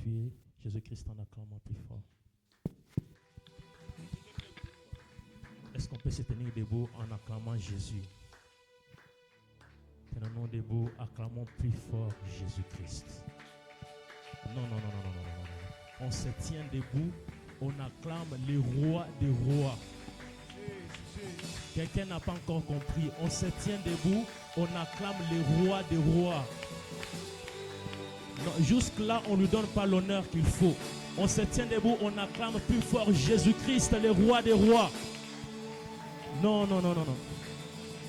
glorifier Jésus-Christ en acclamant plus fort. Est-ce qu'on peut se tenir debout en acclamant Jésus? Tenons-nous debout, acclamons plus fort Jésus-Christ. Non. On se tient debout, on acclame le roi des rois. Quelqu'un n'a pas encore compris. On se tient debout, on acclame le roi des rois. Jusque-là, on ne lui donne pas l'honneur qu'il faut. On se tient debout, on acclame plus fort Jésus-Christ, le roi des rois. Non.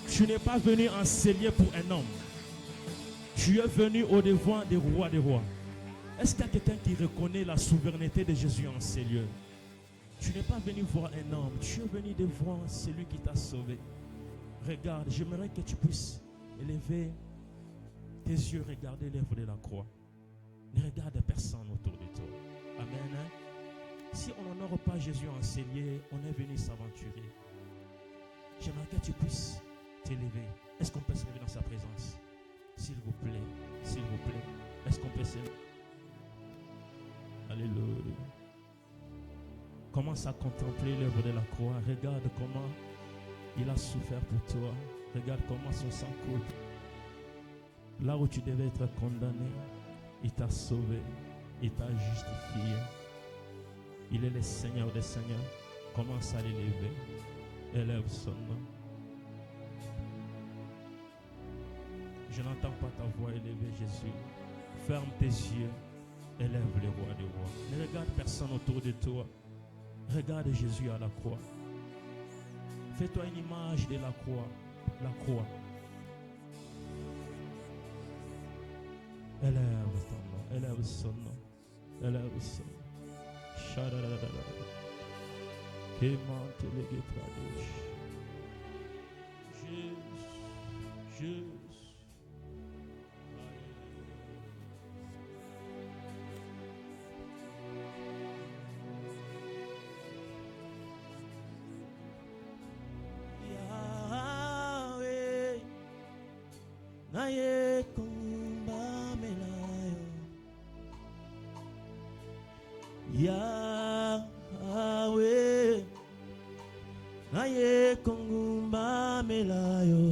Tu n'es pas venu enseigner pour un homme. Tu es venu au devant des rois des rois. Est-ce qu'il y a quelqu'un qui reconnaît la souveraineté de Jésus en ces lieux? Tu n'es pas venu voir un homme. Tu es venu devant celui qui t'a sauvé. Regarde, j'aimerais que tu puisses élever tes yeux, regarder l'œuvre de la croix. Ne regarde personne autour de toi. Amen. Si on n'honore pas Jésus en ces lieux, on est venu s'aventurer. J'aimerais que tu puisses t'élever. Est-ce qu'on peut se lever dans sa présence? S'il vous plaît. Est-ce qu'on peut se lever? Alléluia. Commence à contempler l'œuvre de la croix. Regarde comment il a souffert pour toi. Regarde comment son sang coule. Là où tu devais être condamné, il t'a sauvé. Il t'a justifié. Il est le Seigneur des Seigneurs. Commence à l'élever. Élève son nom. Je n'entends pas ta voix élever, Jésus. Ferme tes yeux. Élève le roi des rois. Ne regarde personne autour de toi. Regarde Jésus à la croix. Fais-toi une image de la croix. La croix. Élève ton nom. Élève son nom. Élève son nom. Jésus. Naye kumba melayo Yahweh Naye kumba melayo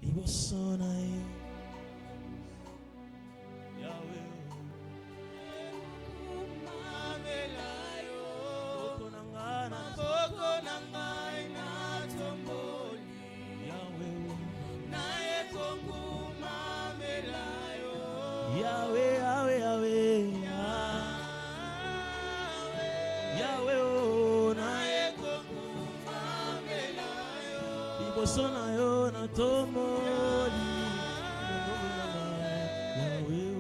Iboso naye Yahweh kumba melayo Boko nangai na tomboli Yahweh Yahweh, oh, na Iboso na yo na tomoli. Yahweh,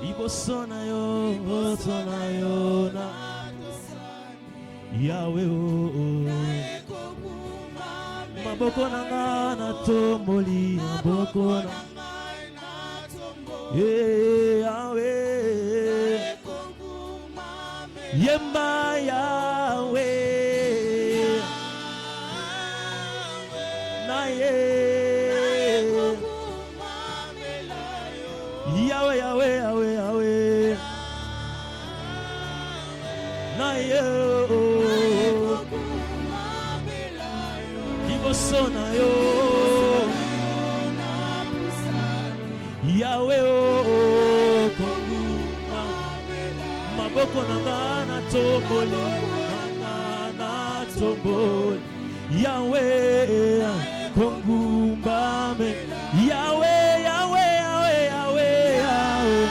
Iboso na yo na yo na Yahweh, oh. Maboko nanga na tomboli, maboko nanga na tomboli. Yahweh, Yemba Yahweh, Naye, Yahweh, Yahweh, Yahweh, Yahweh, Naye. Sona yo Yahweh, oh, kongu maboko nanga na tomboli Yahweh, kongu mbame Yahweh, Yahweh, Yahweh, Yahweh, Yahweh.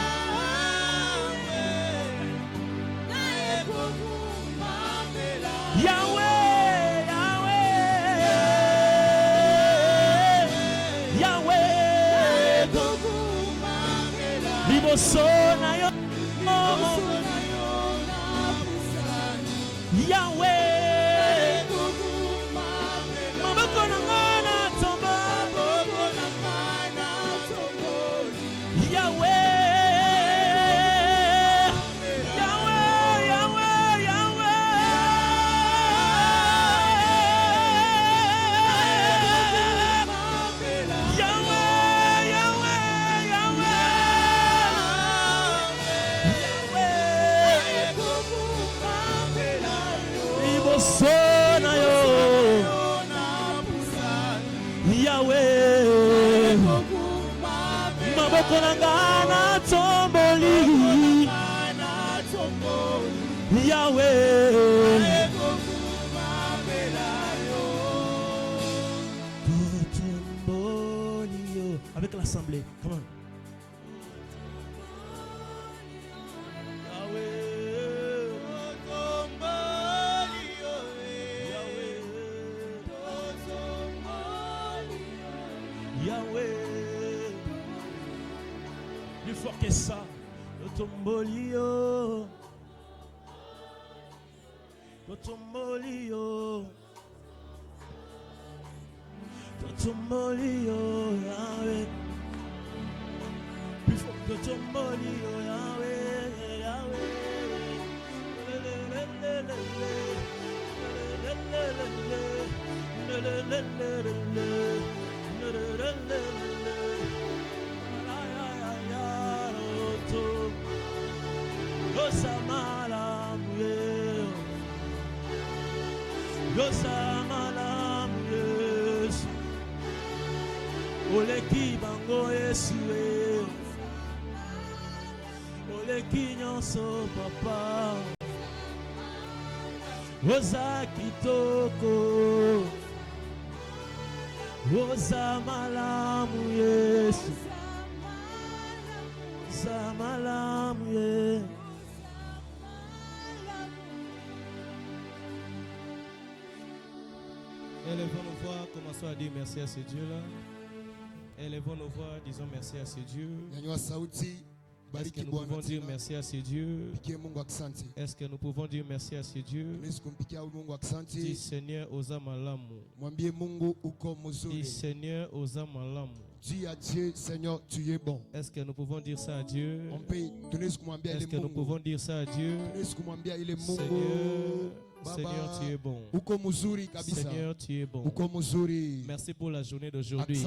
Sona yo Yahweh, maboko nanga na tomboli Yahweh, Yahweh, Yahweh, Yahweh, Yahweh, Yahweh. Bokonanga tomboli Yahweh avec l'assemblée, come on. Yahweh, plus fort que ça. Tombolio, Tombolio, Tombolio, Yahweh. Plus fort que Tombolio, Yahweh, Yahweh. Oleki bango Yesue, Oleki nyonso papa, Oza kitoko, Oza malamu Yesu, Oza malamu Yesu. Élevons nos voix, commençons à dire merci à ce Dieu-là. Élevons nos voix, disons merci à ce Dieu. Est-ce que nous pouvons dire merci à ce Dieu? Est-ce que nous pouvons dire merci à ce Dieu? Dis Seigneur oza malamu. Dis Seigneur oza malamu. Dis à Dieu, Seigneur, tu es bon. Est-ce que nous pouvons dire ça à Dieu? Est-ce que nous pouvons dire ça à Dieu? Seigneur, tu es bon. Seigneur, tu es bon. Merci pour la journée d'aujourd'hui.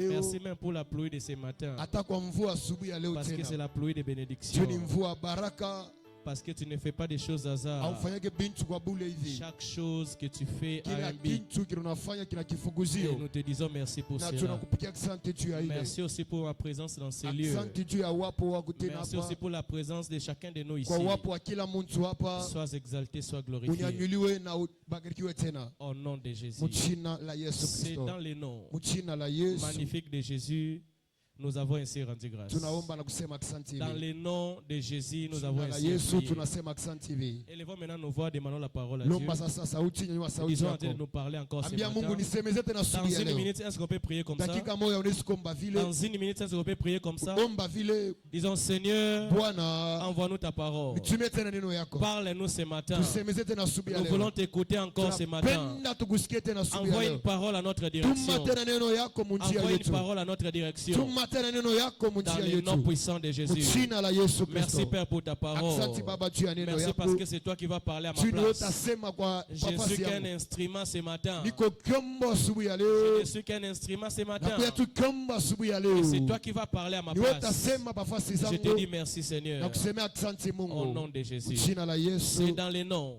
Merci même pour la pluie de ce matin. Parce que c'est la pluie de bénédiction. Parce que tu ne fais pas des choses hasard. Chaque chose que tu fais a un but. Et nous te disons merci pour cela. Merci aussi pour ma présence dans ces lieux. Merci aussi pour la présence de chacun de nous ici. Sois exalté, sois glorifié. Au nom de Jésus. C'est dans les noms magnifiques de Jésus. Nous avons ainsi rendu grâce. Dans le nom de Jésus, nous avons ainsi prié. Élevons maintenant nos voix, demandons la parole à Dieu. Disons en train de nous parler encore ce matin. Dans une minute, est-ce qu'on peut prier comme ça? Dans une minute, est-ce qu'on peut prier comme ça? Disons, Seigneur, envoie-nous ta parole. Parle-nous ce matin. Nous voulons t'écouter encore ce matin. Envoie une parole à notre direction. Envoie une parole à notre direction. Dans le nom puissant de Jésus. Merci Père pour ta parole. Merci parce que c'est toi qui vas parler à ma place. Je ne suis qu'un instrument ce matin. Je ne suis qu'un instrument ce matin. Et c'est toi qui vas parler à ma place. Je te dis merci Seigneur. Au nom de Jésus. C'est dans les noms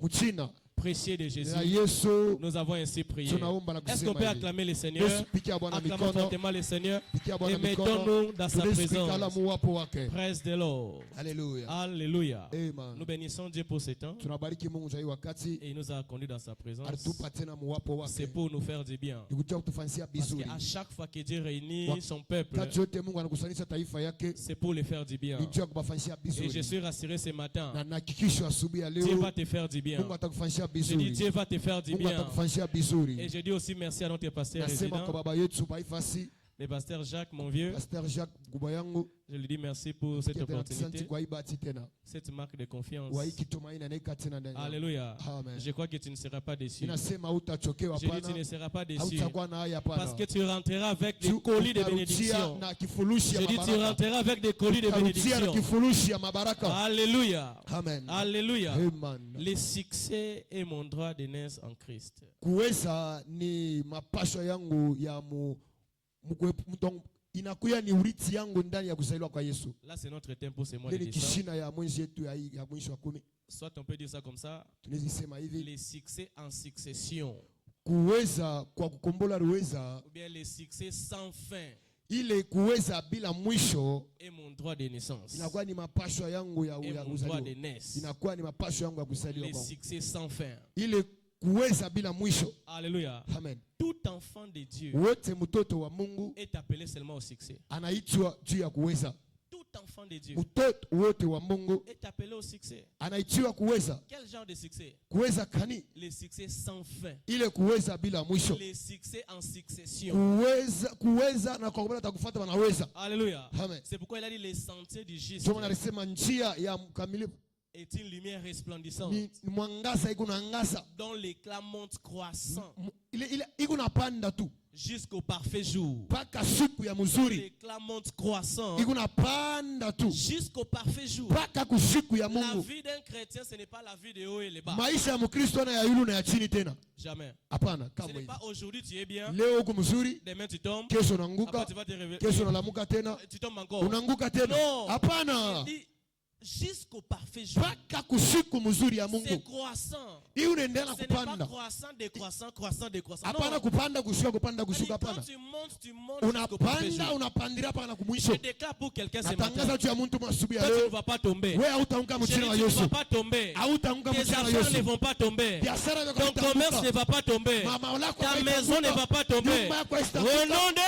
précieux de Jésus. Nous avons ainsi prié. Est-ce qu'on peut acclamer le Seigneur? Acclamons fortement le Seigneur et mettons-nous dans sa présence. Praise the Lord. Alléluia. Alléluia. Amen. Nous bénissons Dieu pour ce temps. Et il nous a conduits dans sa présence. C'est pour nous faire du bien. Parce qu'à chaque fois que Dieu réunit son peuple, c'est pour les faire du bien. Et je suis rassuré ce matin. Dieu va te faire du bien. Je dis Dieu va te faire du bien. Et je dis aussi merci à notre pasteur résident, le pasteur Jacques, mon vieux. Je lui dis merci pour cette opportunité, cette marque de confiance. Alléluia. Je crois que tu ne seras pas déçu. Je dis tu ne seras pas déçu. Parce que tu rentreras avec des colis de bénédiction. Je dis tu rentreras avec des colis de bénédiction. Alléluia. Amen. Alléluia. Le succès est mon droit de naissance en Christ. Inakuya ni urithi yangu ndani ya kuzaliwa kwa Yesu. Là c'est notre thème pour ce mois de décembre. Soit on peut dire ça comme ça. Les succès en succession. Kuweza kwa kukombola ruweza. Ou bien les succès sans fin. ile kuweza bila mwisho est mon droit de naissance. Inakuwa ni mapasho yangu ya droit de naissance. Inakuwa ni mapasho yangu ya kuzaliwa. Le succès sans fin. Ile kuweza bila mwisho. Alléluia. Amen. Tout enfant de Dieu wote mtoto wa Mungu est appelé seulement au succès. Anaitwa juu ya kuweza. Tout enfant de Dieu mtoto wote wa Mungu est appelé au succès. Anaitwa kuweza. Quel genre de succès? Kuweza kani? Le succès sans fin. Ile kuweza bila mwisho. Le succès en succession. Kuweza na kwa kubala takufuata wanaweza. Alléluia. Amen. C'est pourquoi il a dit les sentiers du juste. Ndio anasema njia ya mkamilifu est une lumière resplendissante ni mwangaza iko na ngaza dont l'éclat monte croissant ile iko na panda tu jusqu'au parfait jour. Paka siku ya mzuri l'éclat monte croissant iko na panda tu jusqu'au parfait jour. Paka kusiku ya Mungu. La vie d'un chrétien ce n'est pas la vie de haut et les bas. Maisha ya Mkristo na ya yulu na ya chini tena. Jamais. Hapana, ce kama n'est pas aujourd'hui tu es bien. Leo uko mzuri. Demain tu tombes. Kesho unaanguka. Kesho unalamuka tena. Tu tombes encore. Unaanguka tena. Hapana. Jusqu'au parfait jour. Paka kusiku mzuri ya Mungu. C'est croissant. Hii unaendelea kupanda. Ce n'est pas croissant, décroissant. Hapana kupanda kushuka kupanda kushuka hapana. Tu montes unapanda unapandira hapa na kumwisho. Je déclare pour quelqu'un ce matin. Natangaza juu ya mtu masubuhi ya leo. Tu leo. ne vas pas tomber. Wewe hautaanguka mchana wa Yesu. Tu ne vas pas tomber. Hautaanguka mchana wa Tes Yesu. affaires ne vont pas tomber. Ton commerce ne va pas tomber. Ta maison ne va pas tomber. Au nom de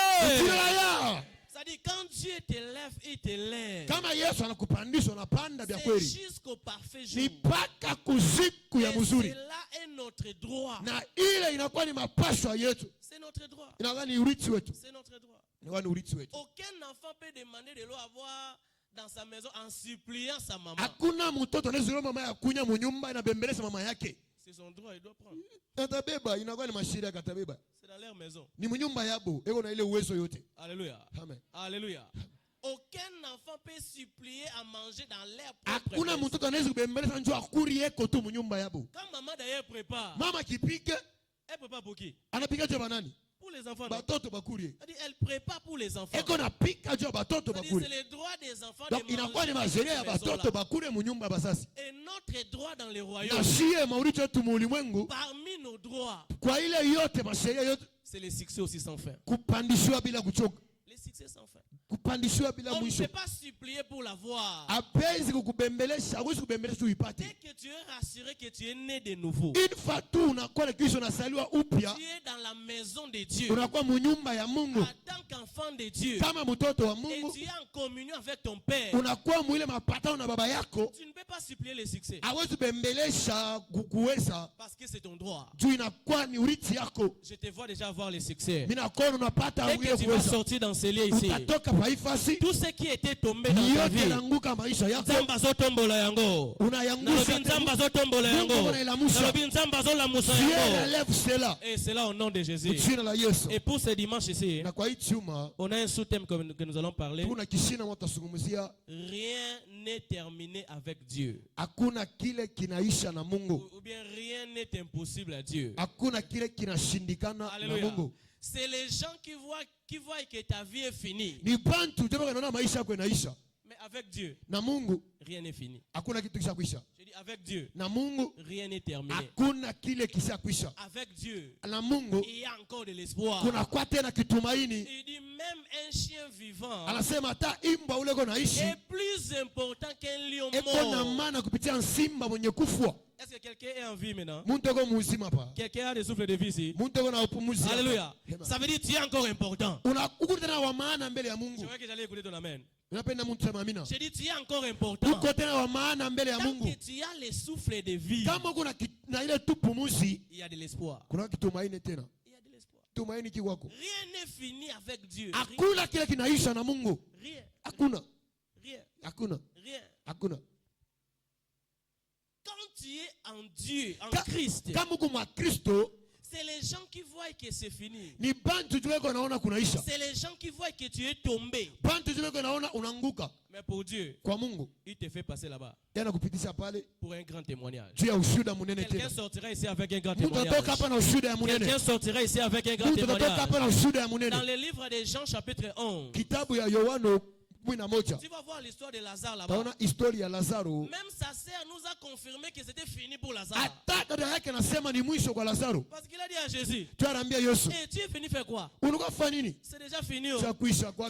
c'est-à-dire quand Dieu t'élève, il t'élève. Kama Yesu anakupandisha unapanda vya kweli. C'est jusqu'au parfait jour. Ni paka kusiku ya mzuri. C'est là est notre droit. Na ile inakuwa ni mapasho yetu. C'est notre droit. Inakuwa ni urithi wetu. C'est notre droit. Inakuwa ni urithi wetu. Aucun enfant peut demander de l'eau à boire dans sa maison en suppliant sa maman. Hakuna mtoto anaweza mama ya kunya munyumba inabembeleza mama yake. C'est son droit, il doit prendre. Atabeba inakuwa ni mashiria katabeba. C'est dans leur maison. Ni munyumba yabo, eko na ile uwezo yote. Alléluia. Amen. Alléluia. Aucun enfant peut supplier à manger dans leur propre maison. Hakuna mtoto anaweza kubembeleza njoo akuri yeko tu munyumba yabo. Quand maman d'ailleurs prépare. Mama kipike, elle prépare pour qui? Anapika jua banani? Pour les enfants. Batoto bakuri. Elle prépare pour les enfants. Eko na pika jua batoto bakuri. C'est le droit des enfants donc, de manger. inakuwa ni masheria ya batoto bakuri munyumba basasi. Et notre droit dans les royaumes. Na shie mauricho yetu mulimwengu. Parmi nos droits. Kwa ile yote masheria yote. C'est le succès aussi sans fin. Kupandishwa bila kuchoka. Le succès sans fin. Kupandishwa bila mwisho. On ne peut pas supplier pour l'avoir. Apenzi kukubembelesha, hawezi kubembelesha uipate. Dès que tu es rassuré que tu es né de nouveau. Une fois tu unakuwa na kisho unasaliwa upya. Tu es dans la maison de Dieu. Unakuwa munyumba ya Mungu. En tant qu'enfant de Dieu. Kama mtoto wa Mungu. Et tu es en communion avec ton père. Unakuwa mwile mapatano na baba yako. Tu ne peux pas supplier le succès. Hawezi bembelesha kuweza. Parce que c'est ton droit. Juu inakuwa ni urithi yako. Je te vois déjà avoir le succès. Mimi nakuwa unapata dès que tu vas sortir dans ce lieu ici. Utatoka paifasi. Tout ce qui était tombé dans ta vie. Maisha yako. Nzamba zotombola yango. Unayangusha. Nzamba zotombola yango. Nzamba zolamusa yango. Et c'est là au nom de Jésus. Et pour ce dimanche ici, on a un sous-thème que nous allons parler. Rien n'est terminé avec Dieu. Ou bien rien n'est impossible à Dieu. Alléluia. C'est les gens qui voient que ta vie est finie. Mais avec Dieu, rien n'est fini. Je dis avec Dieu, rien n'est terminé. Avec Dieu, il y a encore de l'espoir. Il dit même un chien vivant est plus important qu'un lion mort. Est-ce que quelqu'un est en vie maintenant? Quelqu'un a des souffles de vie ici? Alléluia. Ça veut dire que tu es encore important. C'est vrai que j'allais écouter ton amen. J'ai dit tu es encore important. Tant que tu as les souffles de vie, il y a de l'espoir. Il y a de l'espoir. Rien n'est fini avec Dieu. Rien. Quand tu es en Dieu, en Christ, c'est les gens qui voient que c'est fini. C'est les gens qui voient que tu es tombé. Mais pour Dieu, il te fait passer là-bas pour un grand témoignage. Quelqu'un sortira ici avec un grand témoignage. Quelqu'un sortira ici avec un grand témoignage. Dans le livre de Jean chapitre 11, Tu vas voir l'histoire de Lazare là-bas. Même sa sœur nous a confirmé que c'était fini pour Lazare. Parce qu'il a dit à Jésus, hey, tu es venu faire quoi? C'est déjà fini. Quand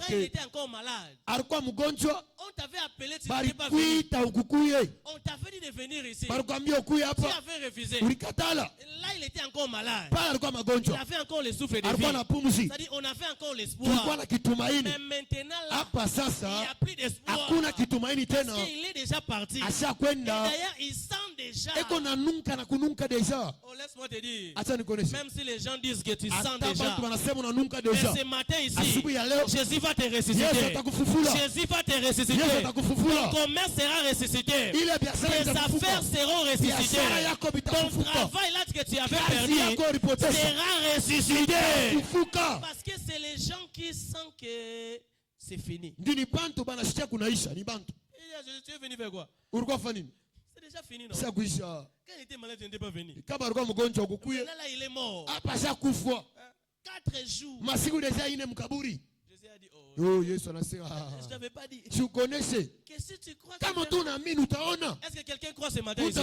il était encore malade, on t'avait appelé, tu n'étais pas venu. On t'avait dit de venir ici. Tu avais refusé. Là, il était encore malade. Il avait encore le souffle de vie. C'est-à-dire, on avait encore l'espoir. Mais maintenant, là, il n'y a plus d'espoir. Parce qu'il est déjà parti. Et d'ailleurs, il sent déjà. Oh, laisse-moi te dire. Même si les gens disent que tu sens déjà. Mais ce matin ici, Jésus va te ressusciter. Jésus va te ressusciter. Ton commerce sera ressuscité. Tes affaires seront ressuscitées. Ton travail là que tu avais perdu sera ressuscité. Parce que c'est les gens qui sentent que c'est fini. Tu es venu faire quoi? C'est déjà fini, non? Quand il était malade, tu n'étais pas venu. Là, il est mort. 4 jours. Jésus a dit, oh, je ne t'avais pas dit. Tu connaissais. Que si tu crois est-ce que quelqu'un croit ce matin ici?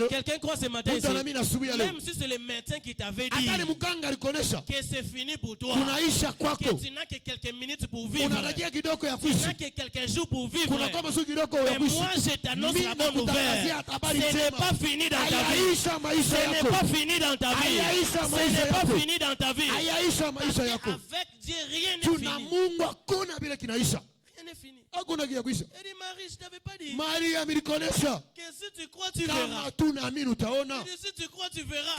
Quelqu'un croit ce matin ici? Même si c'est le médecin qui t'avait dit que c'est fini pour toi, que tu n'as que quelques minutes pour vivre, tu n'as que quelques jours pour vivre, mais moi je t'annonce la bonne nouvelle. Ce n'est pas fini dans ta vie. Ce n'est pas fini dans ta vie. Ce n'est pas fini dans ta vie. Avec Dieu, rien n'est fini. Rien n'est fini. Elle dit, Marie, je ne t'avais pas dit. Que si tu crois, tu verras. Et si tu crois, tu verras.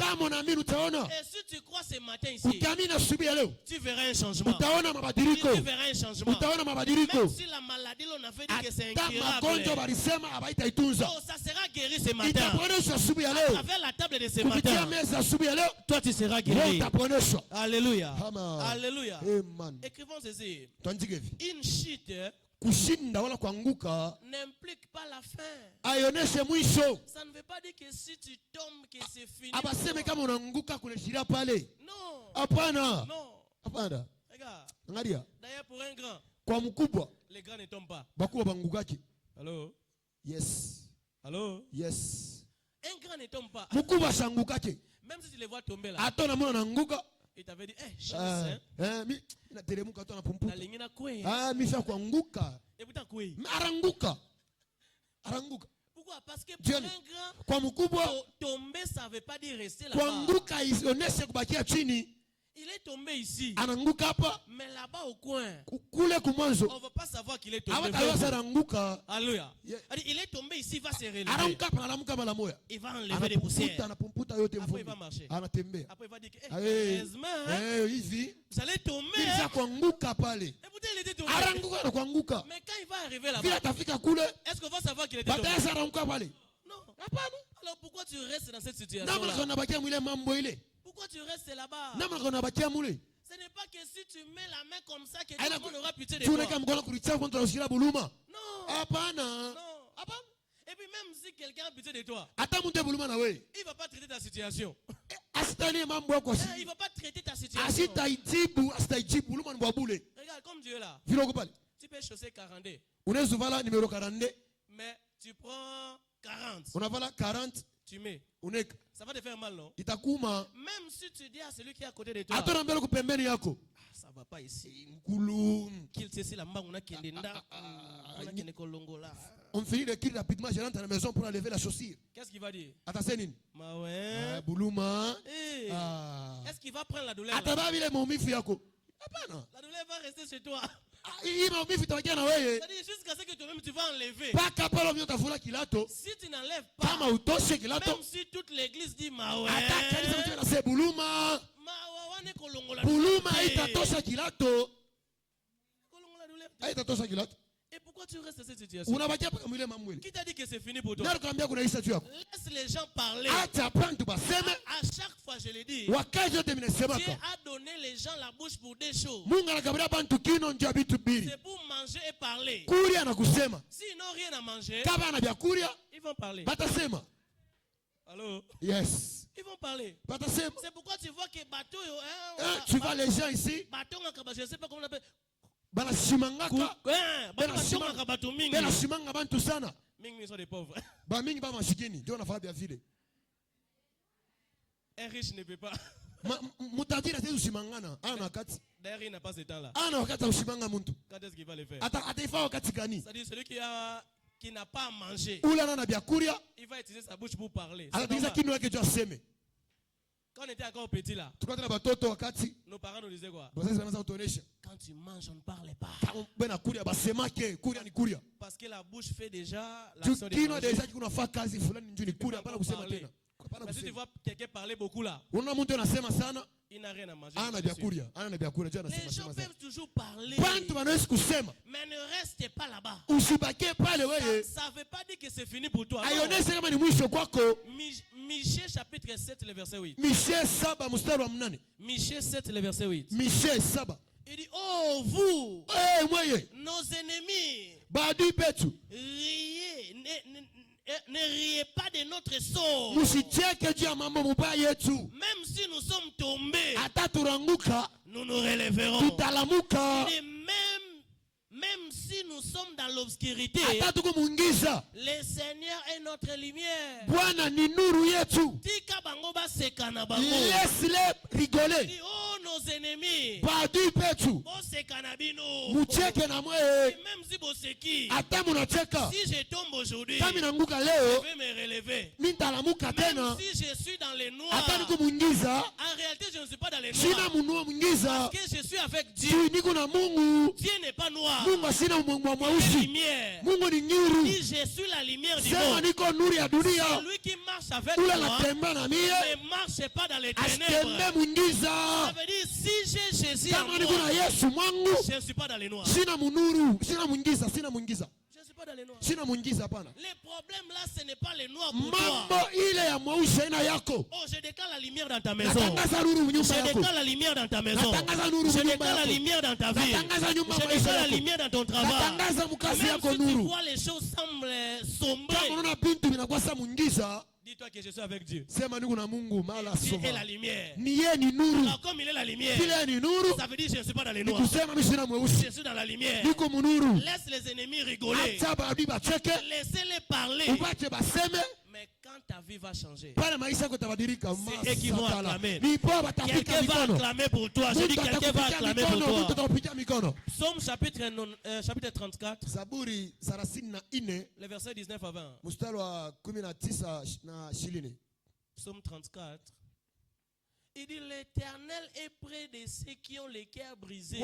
Et si tu crois ce matin ici, tu verras un changement. Tu verras un changement. Même si la maladie, on a fait dire que c'est incurable. Oh, ça sera guéri ce matin. À travers la table de ce matin, toi tu seras guéri. Alléluia. Alléluia. Écrivons ceci. Une chute n'implique pas la fin. Ça ne veut pas dire que si tu tombes que c'est fini. Non. Non. Regarde. D'ailleurs pour un grand, les grands ne tombent pas. Allô? Yes. Allô? Yes. Un grand ne tombe pas. Même si tu les vois tomber là. Il t'avait dit, chance, pourquoi? Parce que pour un grand, tomber, ça ne veut pas dire rester là-bas. Il est tombé ici. Mais là-bas au coin, on ne va pas savoir qu'il est tombé. Alléluia. Il est tombé ici, il va se relever. Il va enlever les poussières. Après, il va marcher. Après, il va dire que, heureusement, j'allais tomber. Et pourtant, il était tombé. Mais quand il va arriver là-bas, est-ce qu'on va savoir qu'il était tombé? Non. Alors pourquoi tu restes dans cette situation-là? Pourquoi tu restes là-bas? Ce n'est pas que si tu mets la main comme ça que tout le monde aura pitié de toi. Non. Et puis même si quelqu'un a pitié de toi, il ne va pas traiter ta situation. Il ne va pas traiter ta situation. Regarde, comme Dieu est là. Tu peux chausser 42. Mais tu prends 40. Tu mets. Ça va te faire mal, non? Même si tu dis à celui qui est à côté de toi, ça va pas ici. Qu'il te la main, on a on finit de quitter rapidement, je rentre à la maison pour enlever la chaussure. Qu'est-ce qu'il va dire? Boulouma. Est-ce qu'il va prendre la douleur? La douleur va rester chez toi. C'est-à-dire jusqu'à ce que toi-même tu vas enlever. Si tu n'enlèves pas, même si toute l'église dit et pourquoi tu restes dans cette situation? Qui t'a dit que c'est fini pour toi? Laisse les gens parler. À chaque fois, je l'ai dit, Dieu a donné les gens la bouche pour des choses. C'est pour manger et parler. S'ils n'ont rien à manger, ils vont parler. Allô? Yes. Ils vont parler. C'est pourquoi tu vois que bateau, tu vois les gens ici. Bateau, je ne sais pas comment on appelle. Bana simangaka. Bana simanga bantu sana. Mingi sont des pauvres. Ba mingi ba mashikini. Ndio nafaa bien vile. Un riche ne peut pas. Mutajiri hata usimangana. Ana wakati. D'ailleurs, il n'a pas ce temps-là. Ana wakati usimanga muntu. Quand est-ce qu'il va le faire? Ataifa wakati gani? C'est-à-dire celui qui n'a pas mangé. Ula na byakuria. Il va utiliser sa bouche pour parler. Anataka kinywa yake tu aseme. Quand on était encore petit là, nos parents nous disaient quoi? Quand tu manges, on ne parle pas. Parce que la bouche fait déjà l'action de manger. Mais si tu vois quelqu'un parler beaucoup là, il n'a rien à manger. Les gens peuvent toujours parler, mais ne restez pas là-bas. Ça ne veut pas dire que c'est fini pour toi. Michée chapitre 7, le verset 8. Michée 7, le verset 8. Il dit, oh vous, nos ennemis, riez, ne riez pas de notre sort. Même si nous sommes tombés, nous nous relèverons. Et même si nous sommes dans l'obscurité, le Seigneur est notre lumière. Laisse-les rigoler. Oh nos ennemis, même si je tombe aujourd'hui, je vais me relever. Même si je suis dans les noirs, en réalité je ne suis pas dans les noirs, parce que je suis avec Dieu. Dieu n'est pas noir, il est lumière. Si je suis la lumière du monde, celui qui marche avec moi ne marche pas dans les ténèbres. Ça veut dire si j'ai Jésus en moi, je ne suis pas dans les noirs. Je ne suis pas dans les noirs. Le problème là, ce n'est pas les noirs pour toi. Oh, je décale la lumière dans ta maison. Je décale la lumière dans ta maison. Je décale la lumière dans ta vie. Je décale la lumière dans ton travail. Même si tu vois les choses semblent sombrer, dis-toi que je suis avec Dieu. Dieu est la lumière. Alors comme il est la lumière, ça veut dire que je ne suis pas dans les noirs. Je suis dans la lumière. Laisse les ennemis rigoler. Laissez-les parler. Mais quand ta vie va changer, c'est eux qui vont acclamer. Quelqu'un va acclamer pour toi. Je dis quelqu'un va acclamer pour toi. Psaume chapitre 34. Le verset 19 à 20. Psaume 34. Il dit l'Éternel est près de ceux qui ont les cœurs brisés.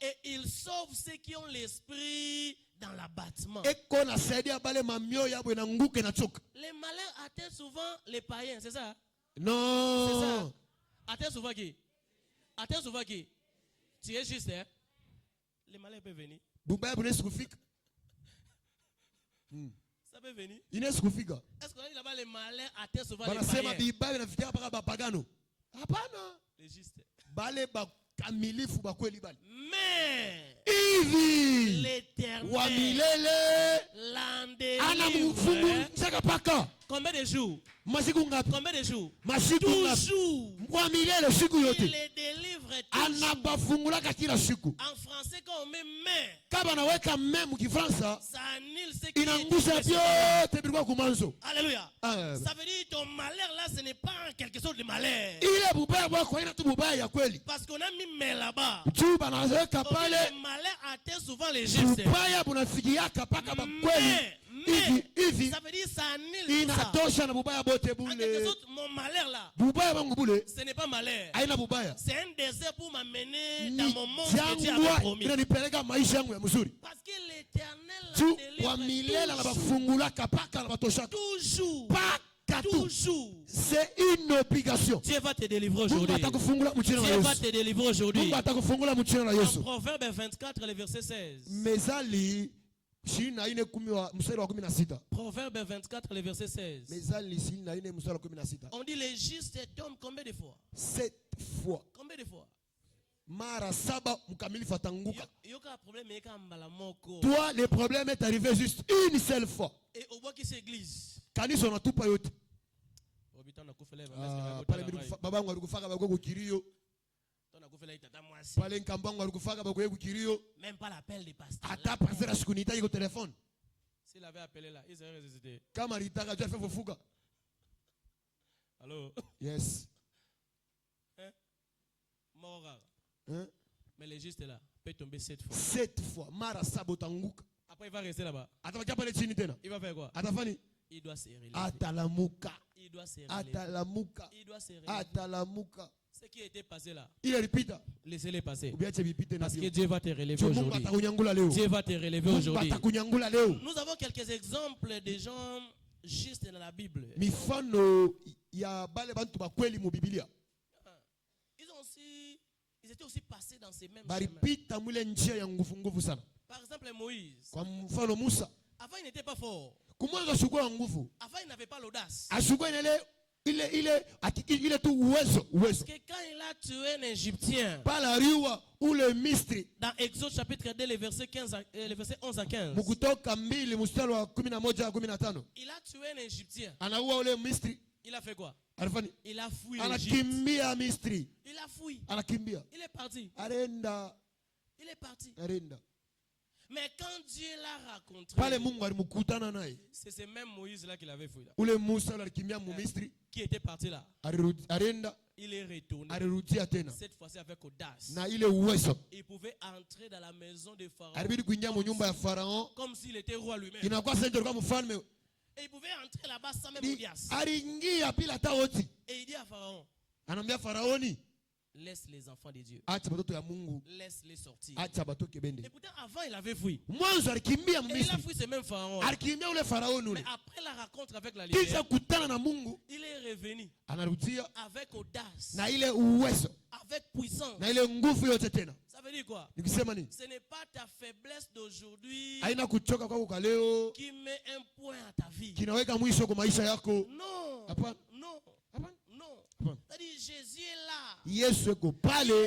Et il sauve ceux qui ont l'esprit dans l'abattement. Les malheurs atteignent souvent les païens, c'est ça? Non. C'est ça. Atteignent souvent qui? Atteignent souvent qui? Tu es juste, hein? Les malheurs peuvent venir. Ça peut venir. Est-ce qu'on dit là-bas les malheurs atteignent souvent les païens? Les justes. Mais l'Éternel l'en délivre. Combien de jours? Combien de jours? Toujours. Il les délivre toujours. En français, quand on met mais, ça annule ce qui est. Alléluia. Ça veut dire ton malheur là, ce n'est pas quelque chose de malheur. Parce qu'on a mis mais là-bas. Le malheur atteint souvent les justes. Mais ça veut dire ça annule tout ça. En quelque sorte, mon malheur là, ce n'est pas malheur. C'est un désert pour m'amener dans mon monde que Dieu avait promis. Parce que l'Éternel toujours. Toujours. C'est une obligation. Dieu va te délivrer aujourd'hui. Dieu va te délivrer aujourd'hui. En Proverbe 24, le verset 16. Proverbe 24, le verset 16. On dit les justes tombent combien de fois? 7 fois. Combien de fois? Toi, le problème est arrivé juste une seule fois. Et au bout qui s'église. Pale nkambangu alikufaka bakoye kukirio. Même pas l'appel des pasteurs. Ata pasteur asikunita yiko téléphone. S'il avait appelé là, il serait résisté. Kama alitaka tu afanye fufuka. Allô? Yes. Hein? Mort. Hein? Mais le juste est là. Peut tomber 7 fois. 7 fois. Mara sabotanguka. Après il va rester là-bas. Atafanya pale chini tena. Il va faire quoi? Atafani? Il doit se relever. Atalamuka. Il doit se relever. Atalamuka. Il doit se relever. Atalamuka. Ce qui était passé là. Il répita. Laissez-les passer. Parce que Dieu va te relever aujourd'hui. Dieu va te relever aujourd'hui. Nous avons quelques exemples de gens justes dans la Bible. Mifano ya bale bantu bakweli mu Biblia. Ils étaient aussi passés dans ces mêmes baripita mwile njia ya nguvu nguvu sana. Par exemple Moïse. Kwa mfano Musa. Avant il n'était pas fort. Kumwanza shukua nguvu. Avant il n'avait pas l'audace. Ashukua il est tout uwezo. Parce que quand il a tué un Égyptien. Palariwa ou le Misri. Dans Exode chapitre 2 le verset 11 à 15. Mukutoka 2 mstari wa 11 à 15. Il a tué un Égyptien. Anaua ule Misri. Il a fait quoi? Il a fui l'Égypte. Misri. Il a fui. Il est parti. Arenda. Il est parti. Arenda. Mais quand Dieu l'a raconté, c'est ce même Moïse là qu'il avait fui là. Qui était parti là. Il est retourné. Cette fois-ci avec audace. Il pouvait entrer dans la maison de Pharaon. Comme s'il était roi lui-même. Et il pouvait entrer là-bas sans même audace. Et il dit à Pharaon, laisse les enfants de Dieu. Laisse-les sortir. Et pourtant, avant, il avait fui. Et il a fui ce même Pharaon. Mais après la rencontre avec la lumière, il est revenu avec audace, avec puissance. Ça veut dire quoi? Ce n'est pas ta faiblesse d'aujourd'hui qui met un point à ta vie. Non. Non. C'est-à-dire Jésus est là. Il est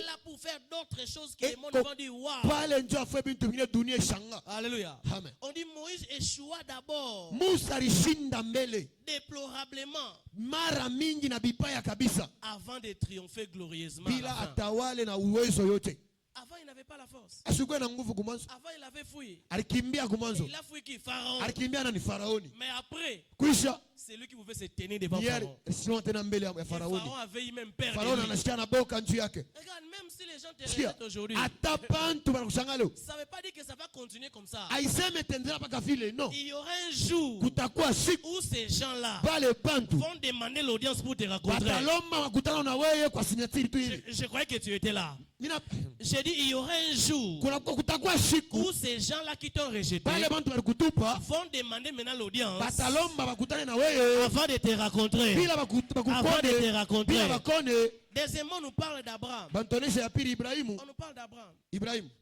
là pour faire d'autres choses que le monde va dire waouh. Alléluia. On dit Moïse échoua d'abord. Déplorablement. Avant de triompher glorieusement. Avant, il n'avait pas la force. Avant, il avait fui. Il a fui qui? Pharaon. Mais après, c'est lui qui pouvait se tenir devant Pharaon. Pharaon avait même perdu. Regarde, même si les gens te rejettent aujourd'hui, ça ne veut pas dire que ça va continuer comme ça. Il y aura un jour où ces gens-là vont demander l'audience pour te rencontrer. Je croyais que tu étais là. J'ai dit, il y aura un jour où ces gens-là qui t'ont rejeté vont demander maintenant l'audience avant de te rencontrer. Avant de te rencontrer. Deuxièmement, on nous parle d'Abraham. On nous parle d'Abraham.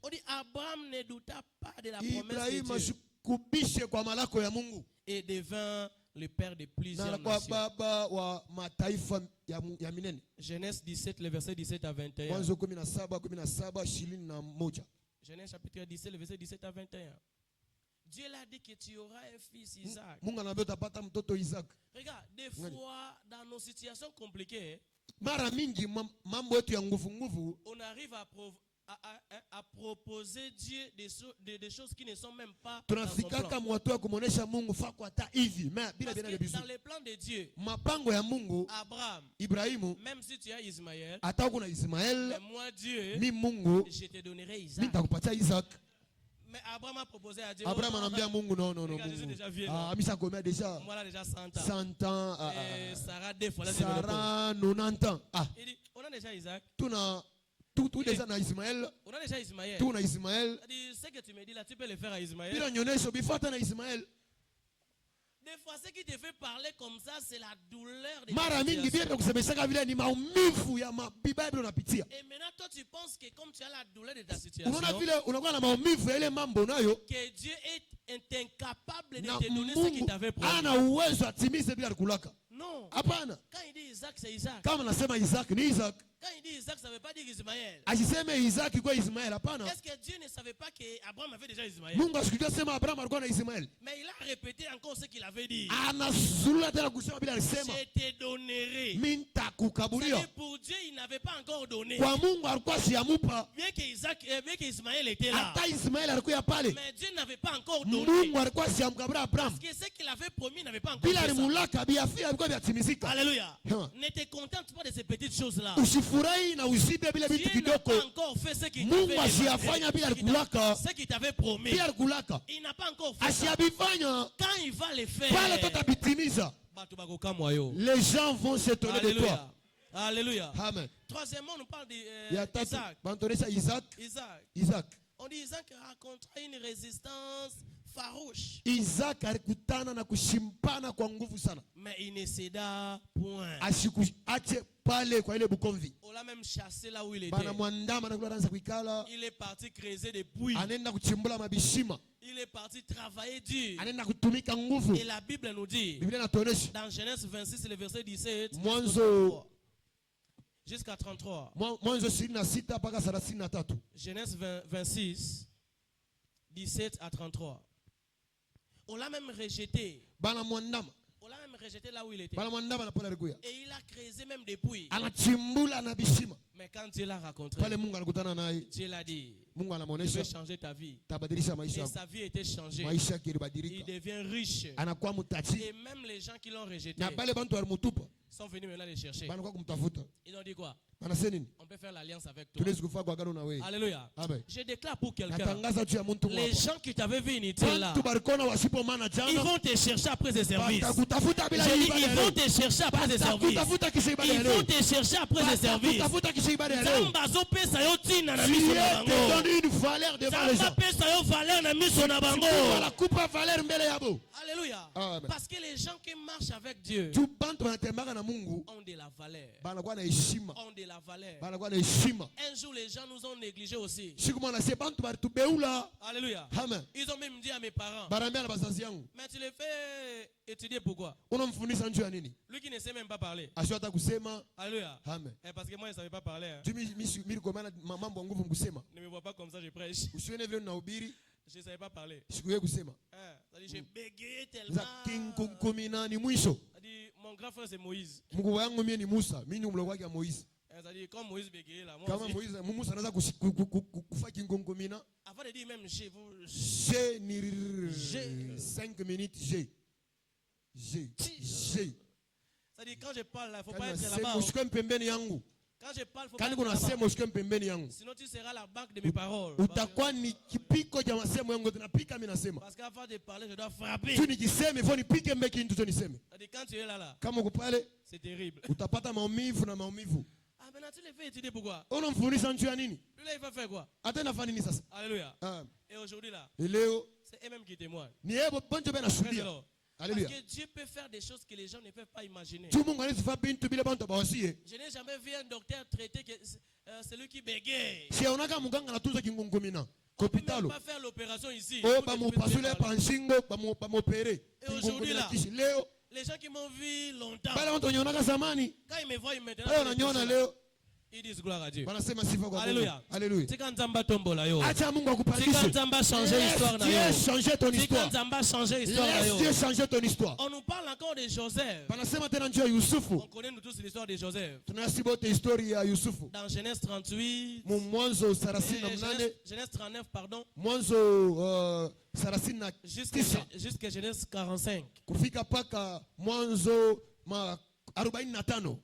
On dit, Abraham ne douta pas de la promesse de Dieu. Et devint le père de plusieurs nations. Genèse 17, le verset 17 à 21. Genèse chapitre 17, le verset 17 à 21. Dieu l'a dit que tu auras un fils Isaac. Regarde, des fois, dans nos situations compliquées, on arrive à proposer Dieu des choses qui ne sont même pas dans son plan. Parce que dans les plans de Dieu, Abraham, même si tu as Ismaël, mais moi Dieu, je te donnerai Isaac. Mais Abraham a proposé à Dieu. Abraham a dit à Mungu non. Déjà déjà. Moi là déjà 100 ans. Et Sarah deux fois là. Sarah 90 ans. Il dit, on a déjà Isaac. Tout déjà na Ismaël. On a déjà Ismaël. Tout na Ismaël. Ce que tu me dis là, tu peux le faire à Ismaël. Des fois, ce qui te fait parler comme ça, c'est la douleur de la situation. Et maintenant, toi, tu penses que comme tu as la douleur de ta situation, que Dieu est incapable de te donner ce qu'il t'avait promis. Non. Quand il dit Isaac, c'est Isaac. Quand Quand il dit Isaac, ça ne veut pas dire Ismaël. Asiseme Isaac kwa Ismaël hapana. Est-ce que Dieu ne savait pas qu'Abraham avait déjà Ismaël? Mungu asikujua sema Abraham alikuwa na Ismaël. Mais il a répété encore ce qu'il avait dit. Anazulula tena kusema bila alisema. Je te donnerai. Mintakukaburia. C'est pour Dieu, il n'avait pas encore donné. Kwa Mungu alikuwa siamupa. Bien que Ismaël était là. Hata Ismaël alikuwa pale. Mais Dieu n'avait pas encore donné. Mungu alikuwa siamkabura Abraham. Parce que ce qu'il avait promis n'avait pas encore bila fait alimulaka biafia alikuwa biatimizika. Alléluia. Ne te contente pas de ces petites choses là. Usifurahi na usibe bila vitu kidogo. Dieu n'a pas encore fait ce qu'il Mungu asiyafanya bila alikulaka. Ce qu'il t'avait promis. Bila alikulaka. Il n'a pas encore fait. Asiyabifanya. Quand il va le faire. Pale tutabitimiza. Les gens vont s'étonner de toi. Alléluia. Amen. Troisièmement, on nous parle d'Isaac. Isaac. On dit Isaac rencontra une résistance farouche. Isaac alikutana na kushimpana kwa nguvu sana. Mais il ne céda point. Asikuache pale kwa ile bukomvi. On l'a même chassé là où il était. Bana mwandama na kuanza kuikala. Il est parti creuser des puits. Anaenda kuchimbula mabishima. Il est parti travailler dur. Anaenda kutumika nguvu. Et la Bible nous dit. Biblia inatuonesha. Dans Genèse 26 le verset 17. Mwanzo jusqu'à 33. Mwanzo 26 mpaka 33. Genèse 26 17 à 33. On l'a même rejeté. Bana mwandama. On l'a même rejeté là où il était. Bana mwandama na pole alikuya. Et il a creusé même des puits. Anachimbula na bishima. Mais quand Dieu l'a rencontré, pale Mungu alikutana naye. Dieu l'a dit. Mungu Je anamuonesha. vais changer ta vie. Tabadilisha maisha Et yako. sa vie était changée. Maisha yake ilibadilika. Il devient riche. Anakuwa mtaji. Et même les gens qui l'ont rejeté Na pale bantu walimutupa. sont venus maintenant les chercher. Banakuwa kumtafuta. Ils ont dit quoi? On peut faire l'alliance avec toi. Alléluia. Amen. Je déclare pour quelqu'un. Les gens qui t'avaient vu inutile là, ils vont te chercher après des services. J'ai dit, ils vont te chercher après des services. Ils vont te chercher après des services. Zambazo pesa yo tina na miso na bango. Donne une valeur devant les gens. Zamba pesa yo valeur na miso na bango. La coupe valeur mbele yabo. Alléluia. Parce que les gens qui marchent avec Dieu ont de la valeur. Ont de la valeur. Un jour, les gens nous ont négligés aussi. Alléluia. Ils ont même dit à mes parents, mais tu les fais étudier pourquoi? Lui qui ne sait même pas parler. Alléluia. Parce que moi, je ne savais pas parler. Hein. Ne me vois pas comme ça, je prêche. Je ne savais pas parler. J'ai bégayé tellement. Mon grand frère c'est Moïse. C'est-à-dire comme Moïse bégayait là. Avant de dire même G, vous... G. 5 minutes G. C'est-à-dire quand je parle là, il ne faut pas être là-bas. Quand je parle, il faut pas être là-bas. Sinon tu seras la banque de mes paroles. Parce qu'avant de parler, je dois frapper. C'est-à-dire quand tu es là, c'est terrible. Ah, maintenant tu les fais étudier pourquoi? Lui là, il va faire quoi? Alléluia. Et aujourd'hui là, c'est eux-mêmes qui témoignent. Alléluia. Parce que Dieu peut faire des choses que les gens ne peuvent pas imaginer. Je n'ai jamais vu un docteur traiter celui qui bégaye. On ne peut pas faire l'opération ici. Et aujourd'hui là, les gens qui m'ont vu longtemps, quand ils me voient maintenant, ils disent gloire à Dieu. Alléluia. Alléluia. Tika nzamba tombola yo. Acha Mungu akupatishe. Tika nzamba changer l'histoire na yo. Dieu changer ton histoire. Tika nzamba changer l'histoire na yo. Dieu changer ton histoire. On nous parle encore de Joseph. Banasema tena njoo Yusufu. On connaît nous tous l'histoire de Joseph. Tunasiba wote historia ya Yusufu. Dans Genèse 38. Mwanzo 38. Genèse 39 pardon. Mwanzo 39. Jusqu'à Genèse 45. Kufika paka Mwanzo 45.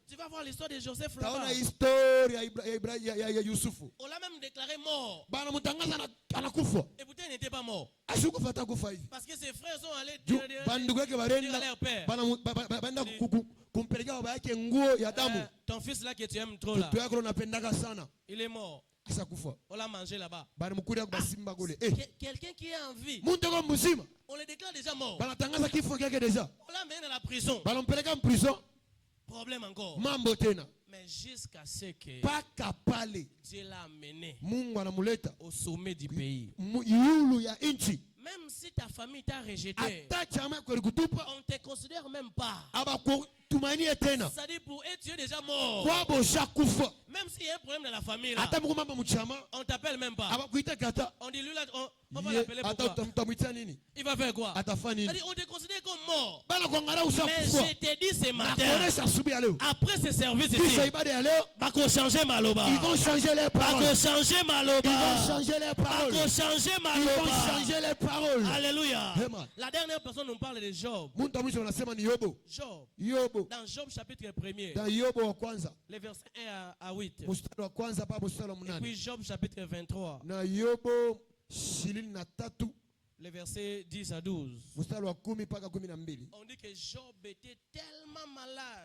Tu vas voir l'histoire de Joseph là-bas. On l'a même déclaré mort. Et pourtant il n'était pas mort. Parce que ses frères sont allés dire à leur père. Ton fils là que tu aimes trop là, il est mort. On l'a mangé là-bas. Quelqu'un qui est en vie, on le déclare déjà mort. On l'a mené dans la prison. Problème encore. Mais jusqu'à ce que Dieu l'a amené au sommet du pays. Même si ta famille t'a rejeté, on ne te considère même pas. C'est-à-dire pour eux, tu es déjà mort. Même s'il y a un problème dans la famille, là, on ne t'appelle même pas. On dit lui là, on va l'appeler pourquoi? Il va faire quoi? C'est-à-dire, on te considère comme mort. Mais je t'ai dit ce matin, après ce service ici, ils vont changer Maloba. Ils vont changer les paroles. Ils vont changer Maloba. Ils vont changer les paroles. Ils vont changer Maloba. Ils vont changer les paroles. Alléluia. La dernière personne nous parle de Job. Job. Dans Job chapitre 1er. Les versets 1 à 8. Et puis Job chapitre 23. Les versets 10 à 12. On dit que Job était tellement malade.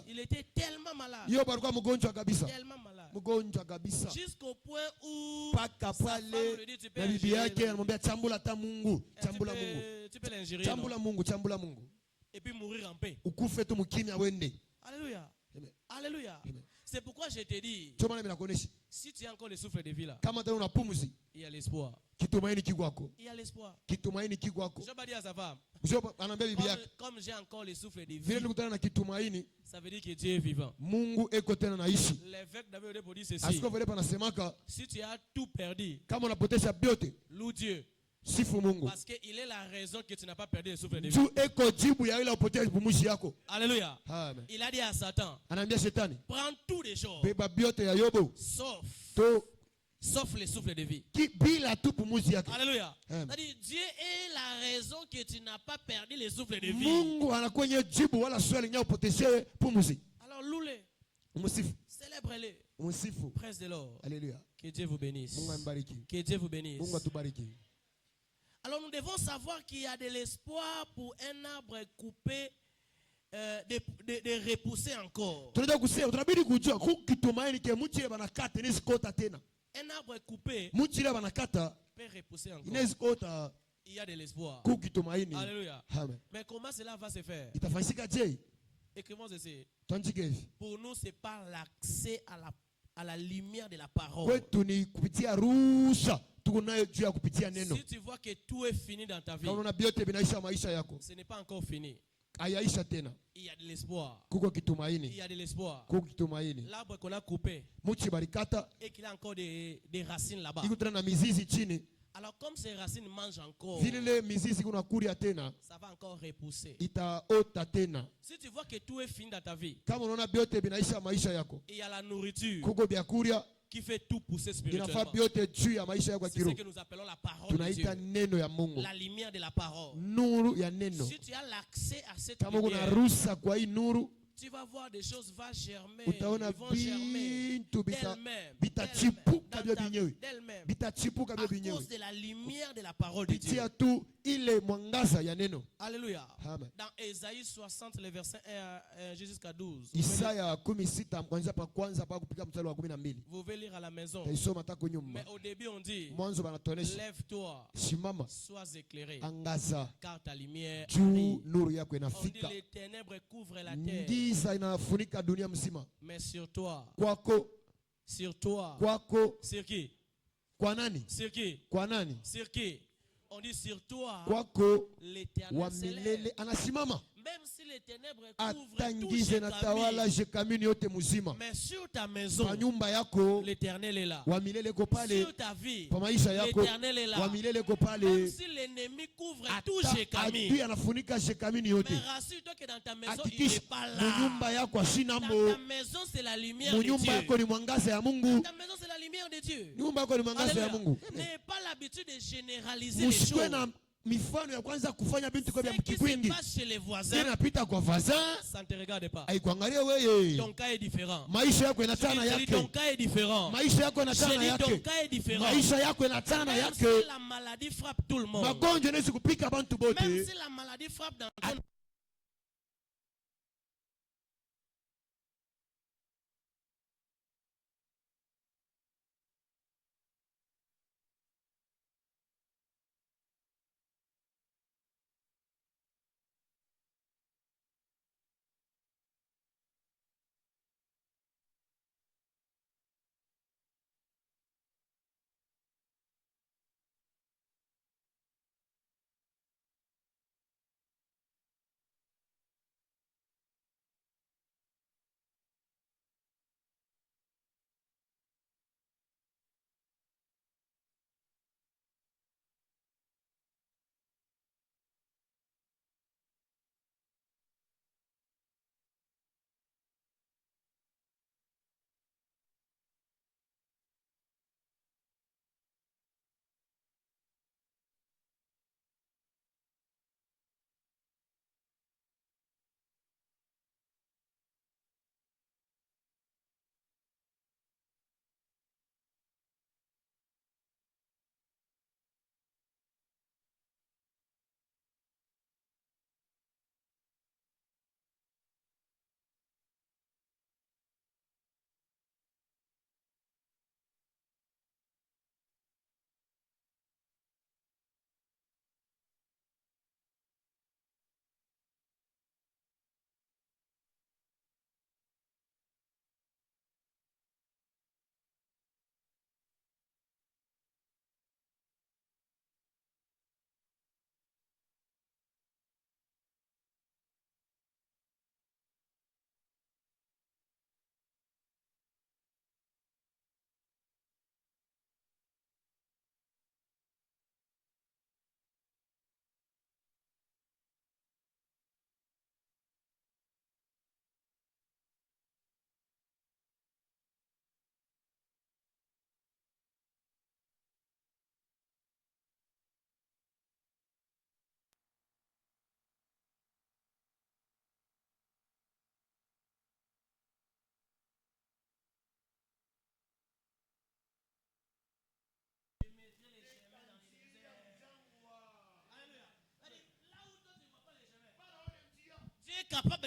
Il était tellement malade. Tellement malade. Jusqu'au point où sa femme lui dit, tu peux l'ingérer. Et puis mourir en paix. Alléluia. Alléluia. C'est pourquoi je te dis, si tu as encore le souffle de vie là, il y a l'espoir. Il y a l'espoir. Job a dit à sa femme, comme j'ai encore le souffle de vie, ça veut dire que Dieu est vivant. L'évêque d'Aveux pour dire ceci, si tu as tout perdu, loue Dieu. Parce qu'il est la raison que tu n'as pas perdu le souffle de vie. Alléluia. Il a dit à Satan, prends tout les choses, sauf le souffle de vie. Alléluia. C'est-à-dire, Dieu est la raison que tu n'as pas perdu le souffle de vie. Alors loue-le. Célèbre-le. Presse de l'or. Alléluia. Que Dieu vous bénisse. Que Dieu vous bénisse. Alors nous devons savoir qu'il y a de l'espoir pour un arbre coupé de repousser encore. Un arbre coupé peut repousser encore. Il y a de l'espoir. Alléluia. Mais comment cela va se faire? Écrivons ceci. Pour nous, ce n'est pas l'accès à la lumière de la parole. Si tu vois que tout est fini dans ta vie, ce n'est pas encore fini. Il y a de l'espoir. Il y a de l'espoir. L'arbre qu'on a coupé et qu'il a encore des racines là-bas. Alors comme ces racines mangent encore, ça va encore repousser. Si tu vois que tout est fini dans ta vie, il y a la nourriture qui fait tout pousser spirituellement. C'est ce que nous appelons la parole de Dieu. La lumière de la parole. Si tu as l'accès à cette lumière, tu vas voir des choses vont germer, ils vont germer d'elles-mêmes, à cause de la lumière de la parole de Dieu. Alléluia. Dans Ésaïe 60, les versets 1 jusqu'à 12. Vous pouvez lire à la maison. Mais au début on dit, lève-toi, sois éclairé, car ta lumière brille. On dit les ténèbres couvrent la terre. Mais sur toi. Sur toi. Sur qui? Sur qui? Sur qui? On dit sur toi. L'Éternel s'élève. Même si les ténèbres couvrent tout Jécamine, mais sur ta maison, l'Éternel est là. Sur ta vie, l'Éternel est là. Même si l'ennemi couvre tout Jécamine, mais rassure-toi que dans ta maison, il n'est pas là. Dans ta maison, c'est la lumière de Dieu. Dans ta maison, c'est la lumière de Dieu. N'ayez pas l'habitude de généraliser les choses. Mifano ya kwanza kufanya bintu kwa mkibwingi inapita kwa voisin, ça ne te regarde pas. Haikuangalia wewe. Ton cas est différent. Maisha yako inatana yake. Ton cas est différent. Maisha yako inatana yake. Ton cas est différent. Maisha yako inatana yake. Même si la maladie frappe tout le monde. Magonjwa yanaweza kupika bantu bote. Même si la maladie frappe dans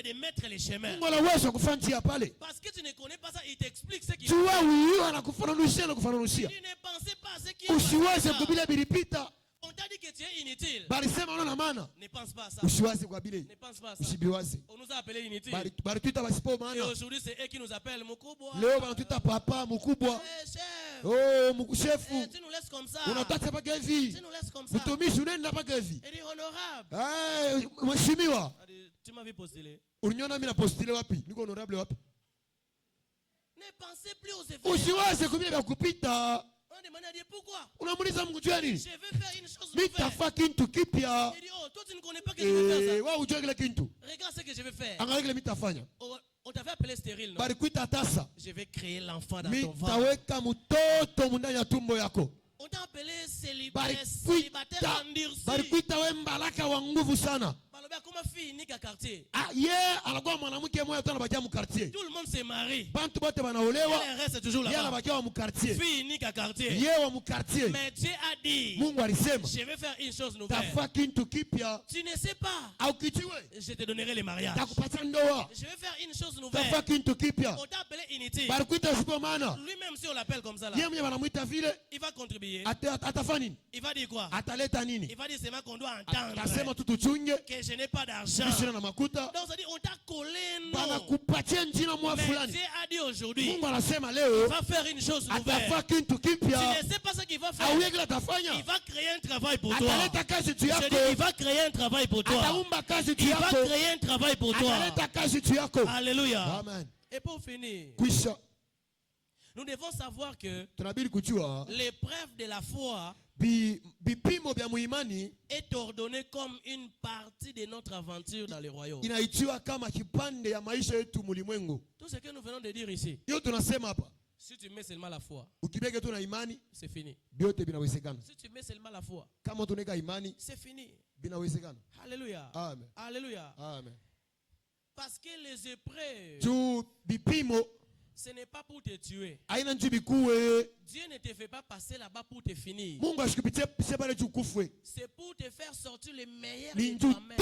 de mettre les chemins. Parce que tu ne connais pas ça, il t'explique ce qu'il faut. Tu ne pensais pas à ce qu'il faut. On t'a dit que tu es inutile. Ne pense pas à ça. Ne pense pas à ça. On nous a appelés inutiles. Et aujourd'hui, c'est eux qui nous appellent Mukubwa. Chef. Tu nous laisses comme ça. Tu nous laisses comme ça. Il dit honorable. Tu m'avais postulé. Ne pensez plus aux efforts. On demande à Dieu pourquoi. Je veux faire une chose nouvelle. Il dit, oh, toi tu ne connais pas que je vais faire ça. Regarde ce que je vais faire. On t'avait appelé stérile, non? Je vais créer l'enfant dans ton ventre. On t'a appelé célibataire endurci. Tout le monde se marie. Elle reste toujours là-bas. Fille unique à quartier. Mais Dieu a dit, je vais faire une chose nouvelle. Tu ne sais pas. Je te donnerai les mariages. Je vais faire une chose nouvelle. On t'a appelé inutile. Lui-même, si on l'appelle comme ça là, il va contribuer. Il va dire quoi? Il va dire seulement qu'on doit entendre que je n'ai pas d'argent. Donc ça dit on t'a collé non. Mais Dieu a dit aujourd'hui, il va faire une chose nouvelle. Tu ne sais pas ce qu'il va faire. Il va créer un travail pour toi. Je dis, il va créer un travail pour toi. Il va créer un travail pour toi. Alléluia. Et pour finir, nous devons savoir que l'épreuve de la foi est ordonnée comme une partie de notre aventure dans le royaume. Tout ce que nous venons de dire ici, si tu mets seulement la foi, c'est fini. Si tu mets seulement la foi, c'est fini. Alléluia. Amen. Alléluia. Amen. Parce que les épreuves, ce n'est pas pour te tuer. Dieu ne te fait pas passer là-bas pour te finir. C'est pour te faire sortir le meilleur de toi-même.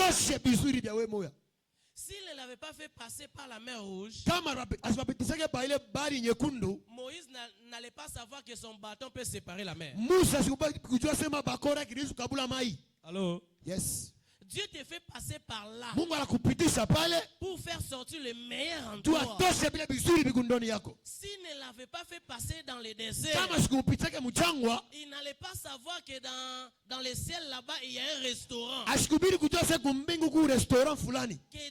S'il ne l'avait pas fait passer par la mer Rouge, Moïse n'allait pas savoir que son bâton peut séparer la mer. Allô? Yes. Dieu te fait passer par là pour faire sortir le meilleur en toi. S'il ne l'avait pas fait passer dans le désert, il n'allait pas savoir que dans le ciel là-bas, il y a un restaurant. Que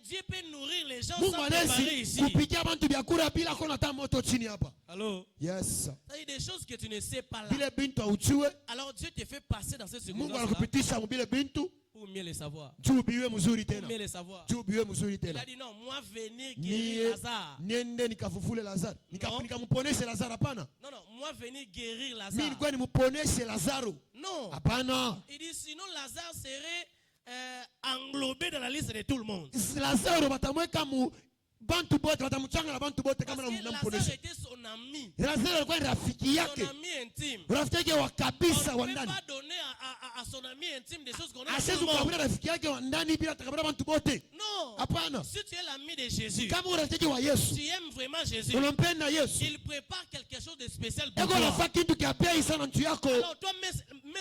Dieu peut nourrir les gens sans préparer ici. Allô? Yes. Il y a des choses que tu ne sais pas là. Alors Dieu te fait passer dans cette circonstance pour mieux les savoir. Pour mieux les savoir. Il a dit non, moi venir guérir Lazare. Non, moi venir guérir Lazare. Non. Il dit sinon Lazare serait englobé dans la liste de tout le monde. Parce que Lazare était son ami. Son ami intime. On ne peut pas donner à son ami intime des choses qu'on a tout le monde. Non. Si tu es l'ami de Jésus, tu aimes vraiment Jésus, il prépare quelque chose de spécial pour toi. Alors toi, mets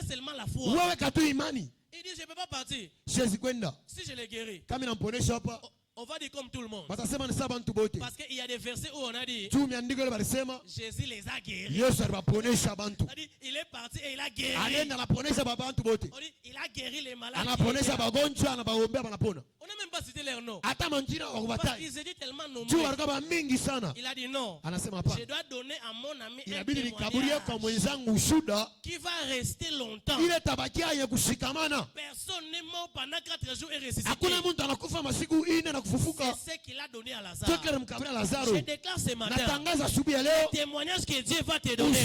seulement la foi. Il dit, je ne peux pas partir. Si je l'ai guéri, on va dire comme tout le monde. Parce qu'il y a des versets où on a dit Jésus les a guéris. Il est parti et il a guéri. On dit il a guéri les malades. On n'a même pas cité leur nom. Parce qu'ils étaient tellement nombreux. Il a dit non. Je dois donner à mon ami un témoignage qui va rester longtemps. Personne n'est mort pendant 4 jours et ressuscité. C'est ce qu'il a donné à Lazare. Je déclare ce matin le témoignage que Dieu va te donner. Ça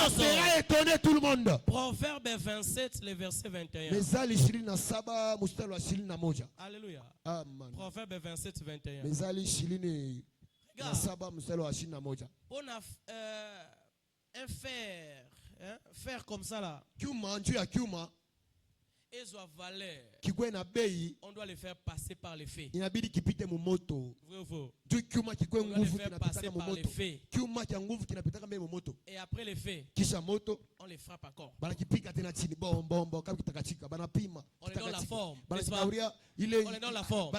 fera étonner tout le monde. Proverbe 27, le verset 21. Alléluia. Proverbe 27, 21. Regarde. Un fer faire comme ça là. On doit le faire passer par les faits. On doit le faire passer par les faits. Et après les faits, on les frappe encore. On est dans la forme. On est dans la forme.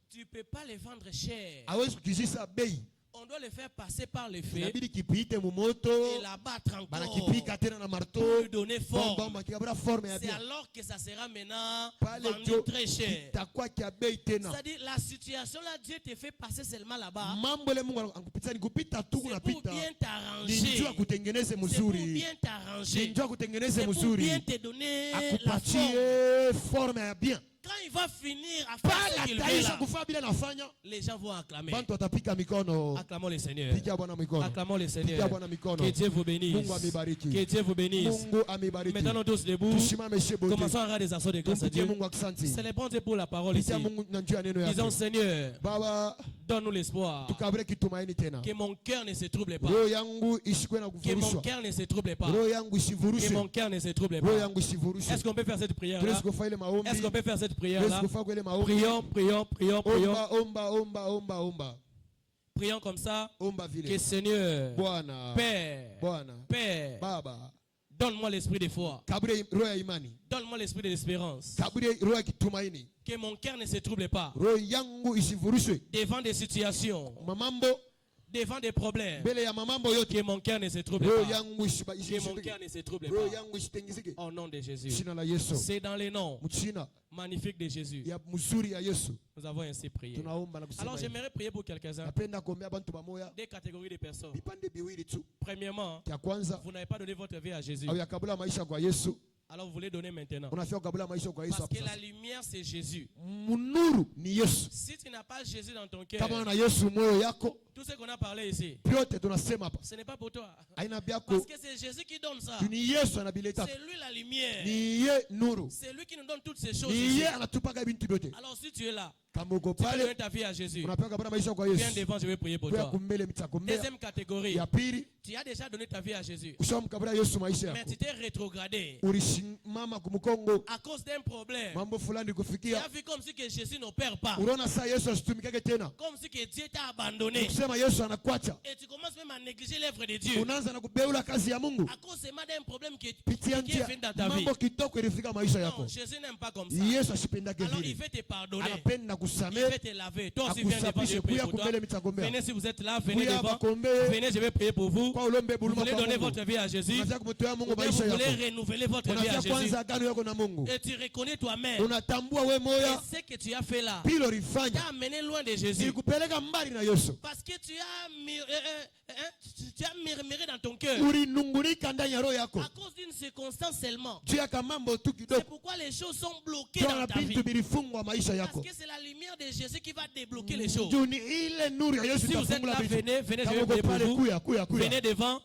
Tu ne peux pas les vendre cher. On doit le faire passer par les faits et l'abattre encore pour lui donner forme. C'est alors que ça sera maintenant vendu très cher. C'est-à-dire la situation là, Dieu te fait passer seulement là-bas. C'est pour bien t'arranger. C'est pour bien t'arranger. C'est pour bien te donner la forme. Quand il va finir à faire ce qu'il veut là, les gens vont acclamer. Acclamons le Seigneur. Acclamons le Seigneur. Que Dieu vous bénisse. Que Dieu vous bénisse. Mettons-nous tous debout. Commençons à rendre des actions de grâce à Dieu. C'est le bon Dieu pour la parole ici. Disons Seigneur, donne-nous l'espoir. Que mon cœur ne se trouble pas. Que mon cœur ne se trouble pas. Que mon cœur ne se trouble pas. Est-ce qu'on peut faire cette prière là? Est-ce qu'on peut faire cette prière là? Prions, prions, prions, prions. Prions comme ça. Que Seigneur, Père, Père, donne-moi l'esprit de foi. Donne-moi l'esprit de l'espérance. Que mon cœur ne se trouble pas. Devant des situations. Devant des problèmes. Que mon cœur ne se trouble pas. Que mon cœur ne se trouble pas. Au nom de Jésus. C'est dans les noms magnifiques de Jésus. Nous avons ainsi prié. Alors j'aimerais prier pour quelques-uns. Des catégories de personnes. Premièrement, vous n'avez pas donné votre vie à Jésus. Alors vous voulez donner maintenant. Parce que la lumière c'est Jésus. Si tu n'as pas Jésus dans ton cœur, tout ce qu'on a parlé ici, ce n'est pas pour toi. Parce que c'est Jésus qui donne ça. C'est lui la lumière. C'est lui qui nous donne toutes ces choses ici. Alors si tu es là, tu peux donner ta vie à Jésus. Viens devant, je vais prier pour toi. Deuxième catégorie, tu as déjà donné ta vie à Jésus, mais tu t'es rétrogradé à cause d'un problème. Tu as vu comme si que Jésus n'opère pas, comme si que Dieu t'a abandonné, et tu commences même à négliger l'œuvre de Dieu à cause seulement d'un problème qui est venu dans ta vie. Non, Jésus n'aime pas comme ça. Alors il veut te pardonner, il veut te laver. Toi aussi viens devant, je vais prier pour toi. Venez si vous êtes là, venez devant. Venez, je vais prier pour vous. Vous voulez donner votre vie à Jésus, ou bien vous voulez renouveler votre vie à Jésus, et tu reconnais toi-même et ce que tu as fait là t'a amené loin de Jésus, parce que tu as murmuré dans ton cœur à cause d'une circonstance seulement. C'est pourquoi les choses sont bloquées dans ta vie, parce que c'est la lumière de Jésus qui va débloquer les choses. Si vous êtes là, venez, je vais prier pour vous. Venez devant,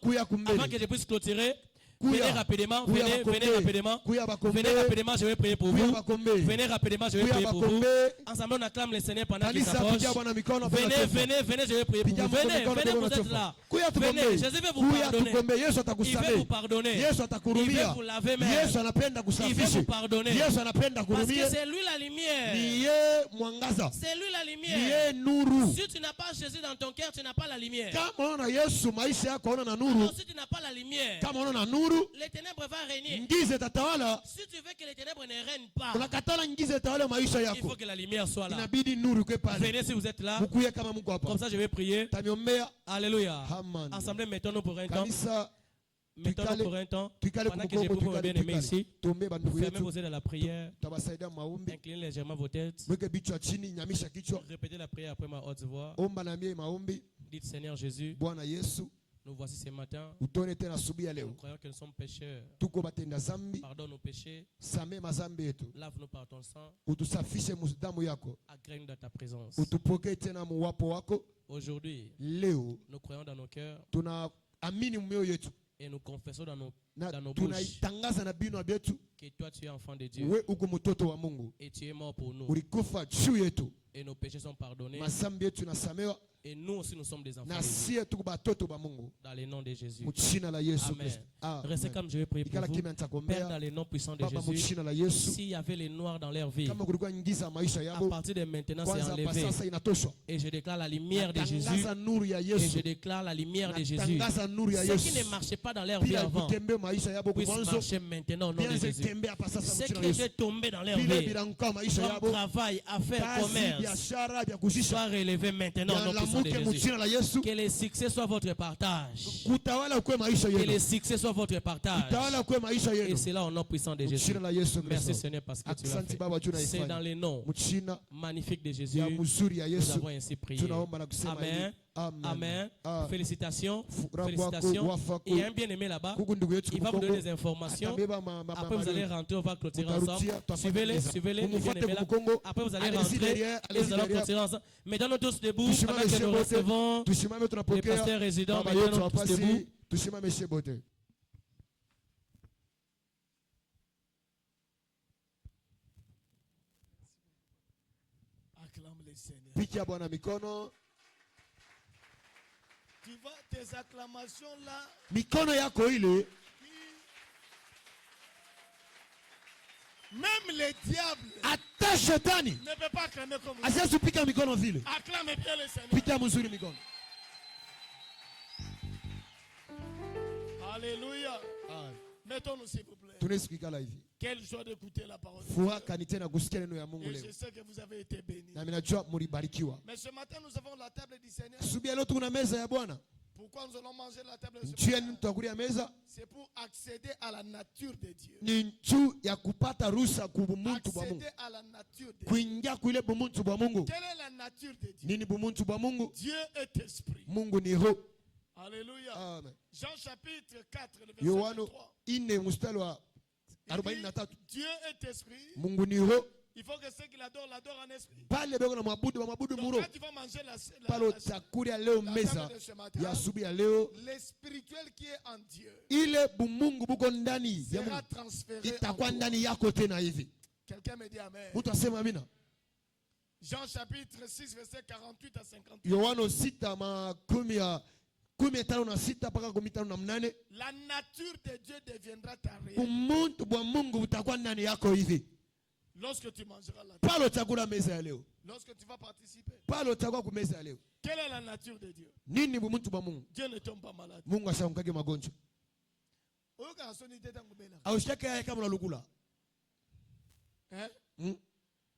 avant que je puisse clôturer. Venez rapidement, venez rapidement. Venez rapidement, je vais prier pour vous. Venez rapidement, je vais prier pour vous. Ensemble, on acclame le Seigneur pendant qu'il s'approche. Venez, je vais prier pour vous. Venez, vous êtes là. Venez, Jésus veut vous pardonner. Il veut vous pardonner. Il veut vous laver même. Il veut vous pardonner. Parce que c'est lui la lumière. C'est lui la lumière. Si tu n'as pas Jésus dans ton cœur, tu n'as pas la lumière. Alors si tu n'as pas la lumière, les ténèbres vont régner. Si tu veux que les ténèbres ne règnent pas, il faut que la lumière soit là. Venez si vous êtes là. Comme ça je vais prier. Alléluia. Ensemble, mettons-nous pour un temps. Mettons-nous pour un temps. Pendant que j'ai pour mes bien-aimés ici, fermez vos yeux dans la prière. Inclinez légèrement vos têtes. Répétez la prière après ma haute voix. Dites Seigneur Jésus, nous voici ce matin. Nous croyons que nous sommes pécheurs. Pardonne nos péchés. Lave-nous par ton sang. Agrée-nous dans ta présence. Aujourd'hui, nous croyons dans nos cœurs. Et nous confessons dans dans nos bouches que toi tu es enfant de Dieu et tu es mort pour nous et nos péchés sont pardonnés et nous aussi nous sommes des enfants de Dieu. Dans le nom de Jésus. Amen. Restez comme je vais prier pour vous. Père, dans le nom puissant de Jésus, s'il y avait les noirs dans leur vie, à partir de maintenant c'est enlevé. Et je déclare la lumière de Jésus. Et je déclare la lumière de Jésus. Ceux qui ne marchaient pas dans leur vie avant puissent marcher maintenant au nom de Jésus. Ceux qui étaient tombés dans leur vie, comme travail, affaires, commerce, soient relevés maintenant au nom puissant de Jésus. Que les succès soient votre partage. Que les succès soient votre partage. Et c'est là au nom puissant de Jésus. Merci Seigneur parce que tu l'as fait. C'est dans les noms magnifiques de Jésus nous avons ainsi prié. Amen. Amen. Félicitations. Félicitations. Et il y a un bien-aimé là-bas. Il va vous donner des informations. Après, vous allez rentrer. On va clôturer ensemble. Suivez-les. Suivez-les. Le bien-aimé là. Après, vous allez rentrer. Et vous allez clôturer ensemble. Mettons-nous tous debout. Pendant que nous recevons le pasteur résident. Mettons-nous tous debout. Acclame le Seigneur. Tu vois tes acclamations là. Mikono yako ile. Même les diables. Ata shetani. Ne peut pas acclamer comme ça. Asiasu pika mikono vile. Acclame bien le Seigneur. Pika mzuri mikono. Alléluia. Mettons-nous s'il vous plaît. Tunasikika hivi. Quelle joie d'écouter la parole de Dieu. Kanite na kusikia neno ya Mungu leo. Je sais que vous avez été bénis. Na ninajua mlibarikiwa. Mais ce matin nous avons la table du Seigneur. Subia leo tuna meza ya Bwana. Pourquoi nous allons manger la table de Seigneur? C'est pour accéder à la nature de Dieu. Ni juu ya kupata ruhusa kubumuntu bwa Mungu. Accéder à la nature de Dieu. Kuingia kuile bumuntu bwa Mungu. Quelle est la nature de Dieu? Nini bumuntu bwa Mungu? Dieu est esprit. Mungu ni roho. Alléluia. Amen. Jean chapitre 4 le verset Yohano 23. ine mstari wa 43. Dieu est esprit. Mungu ni roho. Il faut que ceux qui l'adorent en esprit. Pale bego na mabudu muro. Quand tu vas manger la palo chakula leo meza ya asubuhi ya leo. Le spirituel qui est en Dieu. Ile bumungu buko ndani ya Mungu. Sera transféré. Itakuwa ndani yako tena hivi. Quelqu'un me dit amen. Mtu asema amina. Jean chapitre 6 verset 48 à 58. Yohano 6 makumi ya 16 mpaka 18. La nature de Dieu deviendra ta réalité. Umuntu bwa Mungu utakuwa ndani yako hivi. Lorsque tu mangeras la palo chakula meza ya leo. Lorsque tu vas participer. Palo chakula ku meza ya leo. Quelle est la nature de Dieu? Nini bumuntu bwa Mungu? Dieu ne tombe pas malade. Mungu ashankage magonjwa. Oyoka soni teta ngubela. Aushaka yake kama unalukula.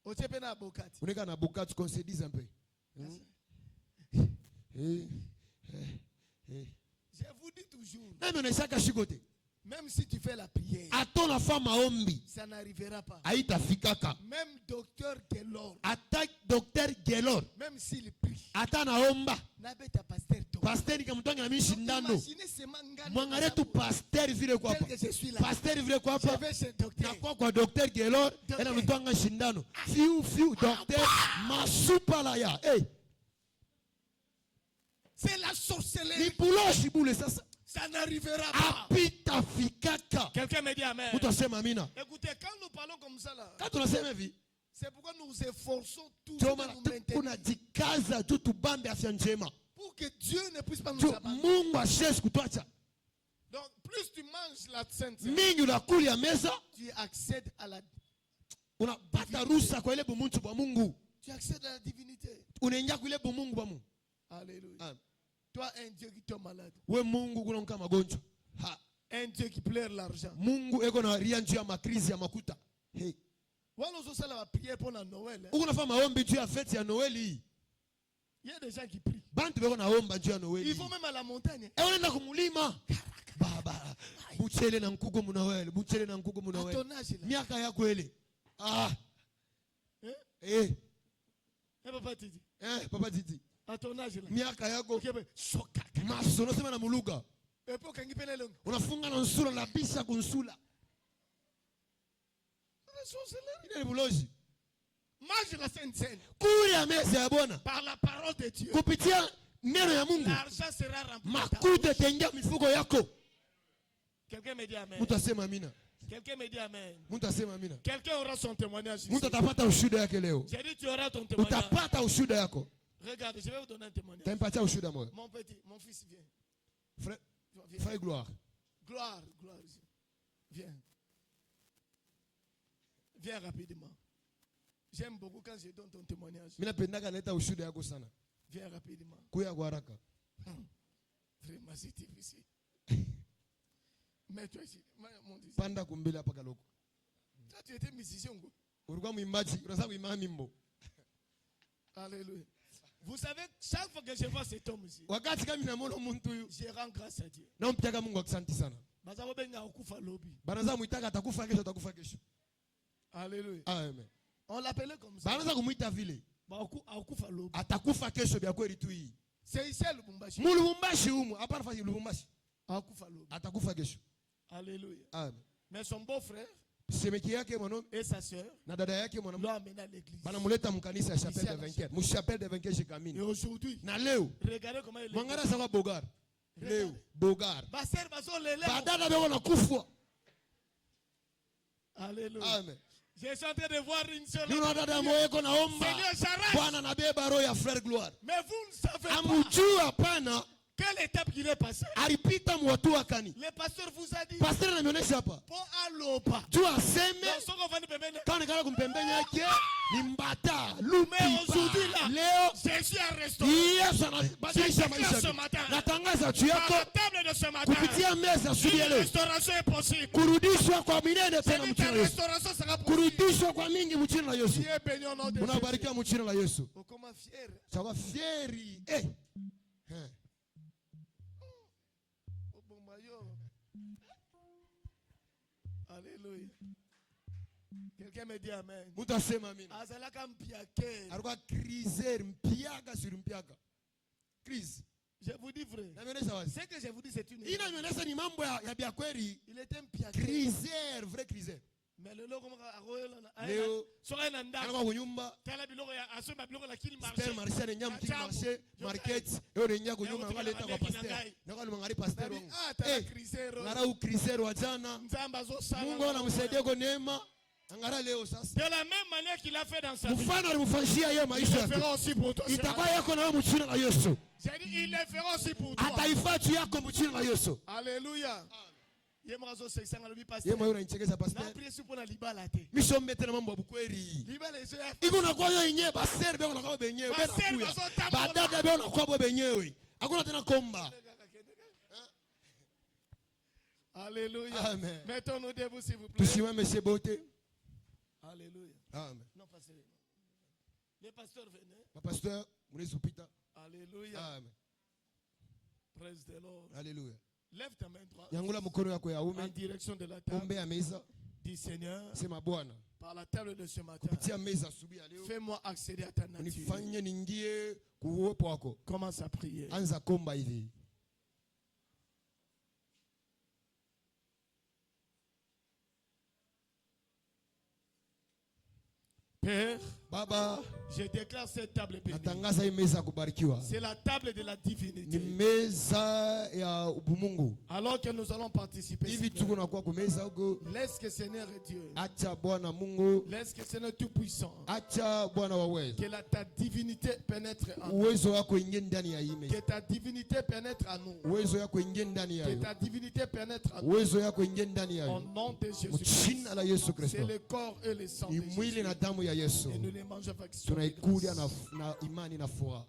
Ochepe na bokati. Uneka na bokati concedize un peu. Je vous dis toujours. Même unashaka shikote. Même si tu fais la prière, atona fama ombi, ça n'arrivera pas. Haitafikaka. Même docteur Gelor, attaque docteur Gelor, même s'il prie, atana omba, nabeta pasteur to. Pasteur kamutanga na mishindano. Mwangare tu pasteur vile kwa hapa. Pasteur vile kwa hapa. Na kwa docteur Gelor, ena mutanga shindano. Fiu docteur masupa la ya. Hey. C'est la sorcellerie. Ni puloshi bule sasa. Ça n'arrivera pas. Quelqu'un me dit amen. Écoutez, quand nous parlons comme ça là, c'est pourquoi nous efforçons tous de nous maintenir. Pour que Dieu ne puisse pas nous abandonner. Donc plus tu manges la sainte, tu accèdes à la tu accèdes à la divinité. Alléluia. Toi, un Dieu qui tombe malade. Un Dieu qui pleure l'argent. Hey. La prière pour la Noël. Il y a des gens qui prient. Ils vont même à la montagne. À ton âge là. Eh? Papa Titi. Papa Titi. À ton âge là. Miaka yako maso unasema na muluga. Unafunga na nsula na bisha kunsula. Ile buloji. Mange la sainte scène. Kule ya meza ya Bwana. Par la parole de Dieu. Kupitia neno ya Mungu. L'argent sera rempli. Makuta tengia mifuko yako. Quelqu'un me dit amen. Quelqu'un me dit amen. Quelqu'un aura son témoignage ici. J'ai dit tu auras ton témoignage. Regarde, je vais vous donner un témoignage. Mon petit, mon fils, viens. Frère Gloire. Gloire. Viens. Viens rapidement. J'aime beaucoup quand je donne ton témoignage. Viens rapidement. Vraiment, c'est difficile. Mets-toi ici. Panda kumbele hapa kaloko. Toi, tu étais musicien. Ulikuwa mwimbaji, unaweza kuimba mimbo. Alléluia. Vous savez, chaque fois que je vois cet homme ici, wakati kama ninamuona mtu huyu, je rends grâce à Dieu. Nampeleka Mungu asante sana. Bazabo benga ukufa lobi. Banaza muitaka atakufa kesho. Alléluia. Amen. On l'appelait comme ça. Banaza kumuita vile. Akufa lobi. Atakufa kesho bya kweli tu hii. C'est ici le Lubumbashi. Mu Lubumbashi humu, hapana fasi Lubumbashi. Akufa lobi. Atakufa kesho. Alléluia. Amen. Mais son beau-frère semeki yake mwanaume et sa sœur na dada yake mwanaume l'ont amené à l'église. Banamuleta mkanisa ya chapelle de 24. Mu chapelle de 24 chez Kamini. Et aujourd'hui, na leo regardez comment il est. Mwangara sawa Bogar. Leo Bogar. Baser bazo lele. Badada beko na kufwa. Alléluia. Amen. Je suis en train de voir une seule. Nina dada moyeko naomba. Bwana na beba roho ya frère Gloire. Mais vous ne savez pas. Amujua hapana. Quelle étape qu'il est passé? Alipita mwatu wakani. Le pasteur vous a dit. Pasteur ananionyesha hapa. Po alopa. Tu aseme. Quand nikala kumpembenya yake ni mbata. Mais aujourd'hui là. Leo je suis un restaurant. Yesu anabadilisha maisha. Natangaza tu yako. Table de ce matin. Kupitia meza siku ya leo. Restauration est possible. Kurudishwa kwa milele tena mchana Yesu. Restauration sera possible. Kurudishwa kwa mingi mchana la Yesu. Dieu béni au nom de Jésus. Unabarikiwa mchana la Yesu. Comment fier. Sawa fieri. Alléluia. Quelqu'un me dit amen. Mutasema amina. Azalaka mpiake. Alikuwa criser mpiaka sur mpiaka. Crise. Je vous dis vrai. Ce que je vous dis c'est une. Il était mpiake. Criser, vrai criser. Mais le logo Leo soka na ndako. Alikuwa kunyumba. Tala biloko ya asoma biloko la kili marché. Super marché na nyama kili marché, market. Yo renya kunyumba ngaleta kwa pasteur. Nakali mangari pasteur wangu. Ngara u criser wa jana. Mungu anamsaidia kwa neema. Angara leo sasa. De la même manière qu'il a fait dans sa vie. Mfano alimfanyia yeye maisha yake. Itakuwa yako na wewe mchina la Yesu. J'ai dit il le fera aussi pour toi. Ataifatu yako mchina la Yesu. Alléluia. Yeye mwenyewe anachekesha pastor. Misho mbetena mambo bukweli. Iko na kwa yenyewe pastor beko na kwa benyewe. Badada beko na kwa benyewe. Hakuna tena komba. Alléluia. Amen. Mettons-nous debout s'il vous plaît. Tusimame sebote. Alléluia. Amen. Non pasteur. Les pasteurs venaient. Ma pasteur, mwenezi upita. Alléluia. Amen. Praise the Lord. Alléluia. Lève ta main droite. Yangula mkono yako ya ume en direction de la table. Ombe ya meza. Dis Seigneur. Sema Bwana. Par la table de ce matin. Kupitia meza asubuhi ya leo. Fais-moi accéder à ta nature. Unifanye niingie kuuwepo wako. Commence à prier. Anza komba hivi. Père, Baba, je déclare cette table bénie. C'est la table de la divinité. Alors que nous allons participer, laisse que Seigneur et Dieu, laisse que Seigneur Tout-Puissant, que ta divinité pénètre en nous, que ta divinité pénètre en nous, que ta divinité pénètre en nous, au nom de Jésus-Christ. C'est le corps et le sang de Jésus. Et nous les mangeons avec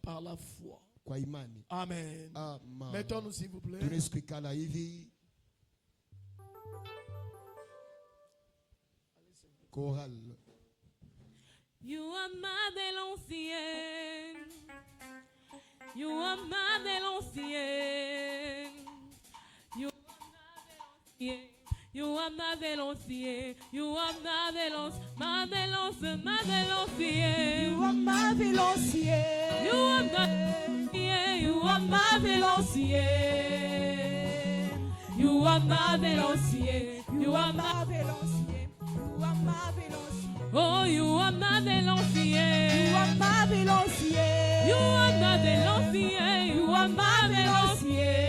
par la foi. Amen. Mettons-nous s'il vous plaît. Choral. You are ma délancienne. You are ma délancienne. You are ma délancienne. You are ma délancienne, you are ma délance, ma délance, ma délancienne. You are ma délancienne, you are ma délancienne, you are ma délancienne. You are ma délancienne, you are ma délancienne, you are ma délancienne. Oh, you are ma délancienne, you are ma délancienne, you are ma délancienne, you are ma délancienne.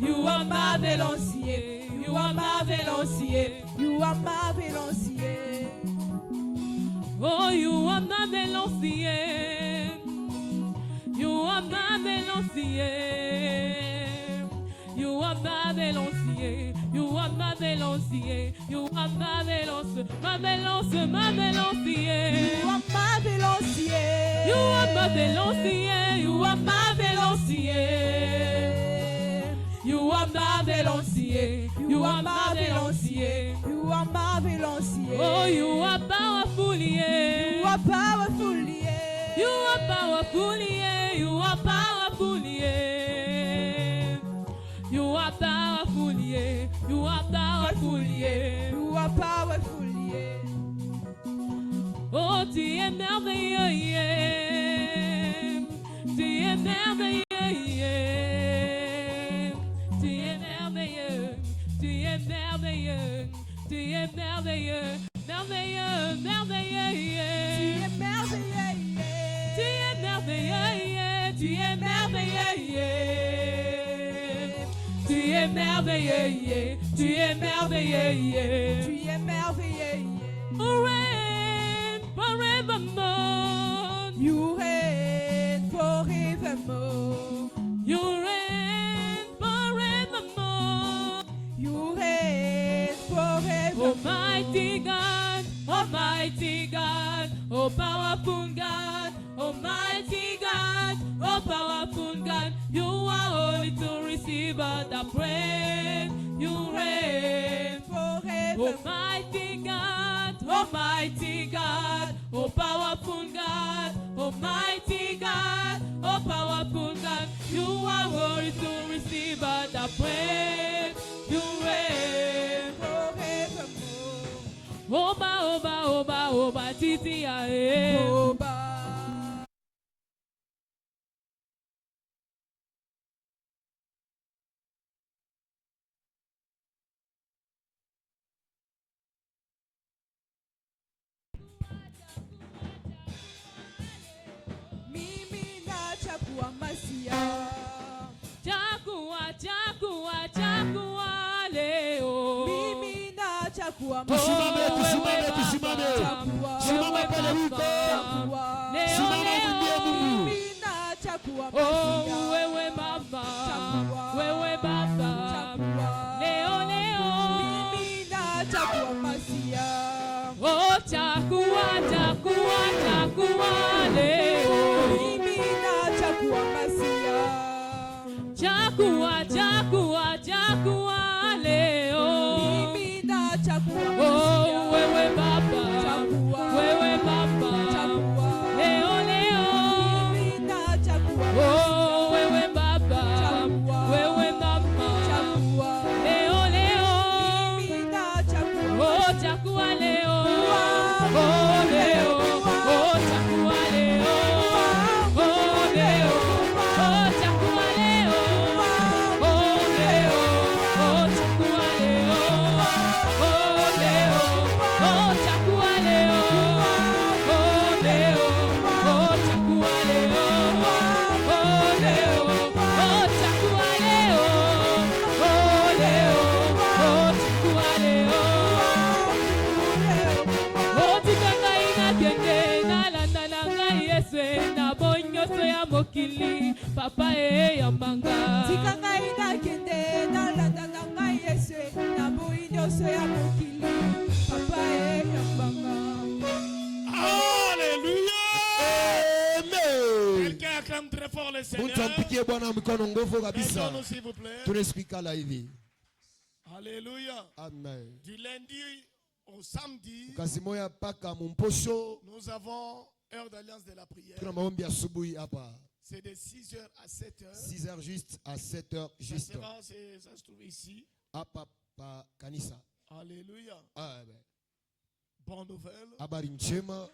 You are marvelous, yeah. You are marvelous, yeah. You are marvelous, yeah. Oh, you are marvelous, yeah. You are marvelous, yeah. You are marvelous, yeah. You are marvelous, yeah. You are marvelous, marvelous, marvelous, yeah. You are marvelous, yeah. You are marvelous, yeah. You are marvelous, yeah. You are marvelous, yeah. You are marvelous, yeah. You are marvelous, yeah. Oh, you are powerful, yeah. You are powerful, yeah. You are powerful, yeah. You are powerful, yeah. You are powerful, yeah. You are powerful, yeah. You are powerful, yeah. Oh, tu es merveilleux, yeah. Tu es merveilleux, yeah. Tu es merveilleux. Tu es merveilleux. Tu es merveilleux. Merveilleux, merveilleux, yeah. Tu es merveilleux, yeah. Tu es merveilleux, yeah. Tu es merveilleux, yeah. Tu es merveilleux, yeah. Tu es merveilleux, yeah. Tu es merveilleux, yeah. You reign forevermore. You reign forevermore. You reign forevermore. You reign forevermore. Almighty God, Almighty God, oh powerful God, Almighty God, oh powerful God, you are holy to receive all the praise. You reign forever. Almighty God, Almighty God, oh powerful God, Almighty God, oh powerful God, you are worthy to receive all the praise. You reign forevermore. Oba, oba, oba, oba, titi ae. Oba. Mimi na chakua masia. Chakua, chakua, chakua leo. Mimi na chakua masia. Tusimame, tusimame, tusimame. Simama pale huko. Simama mwambie Mungu. Mimi na chakua masia. Oh, wewe baba. Wewe baba. Leo, leo. Mimi na chakua masia. Oh, chakua, chakua, chakua leo. Mimi na chakua masia. Chakua, chakua, chakua leo. Mimi na chakua masia. Oh, wewe baba. Chakua. Wewe baba. Chakua. Leo, leo. Mimi na chakua masia. Oh, wewe baba. Chakua. Wewe mama. Chakua. Leo, leo. Mimi na chakua. Oh, chakua leo. Oh, leo. Oh, chakua leo. Oh, leo. Oh, chakua leo. Oh, leo. Oh, chakua leo. Oh, leo. Oh, chakua leo. Oh, leo. Oh, chakua leo. Oh, leo. Oh, chakua leo. Oh, leo. Oh, chakua leo. Oh, tikanga ina kende na landa na ngai Yesu na bonyoso ya mokili papa ya manga. Tikanga ina kende na landa na ngai Yesu na bonyoso ya mokili papa ya manga. Alléluia. Amen. Quelqu'un acclame très fort le Seigneur. Mtu ampigie Bwana mkono nguvu kabisa. Aidons-nous, s'il vous plaît. Tunasikika hivi. Alléluia. Amen. Du lundi au samedi, Kazi moya paka mumposho. nous avons heure d'alliance de la prière. Tuna maombi asubuhi hapa. C'est de 6h à 7h. 6h juste à 7h juste. Ça se trouve ici. Hapa pa kanisa. Alléluia. Amen. Bonne nouvelle. Habari njema.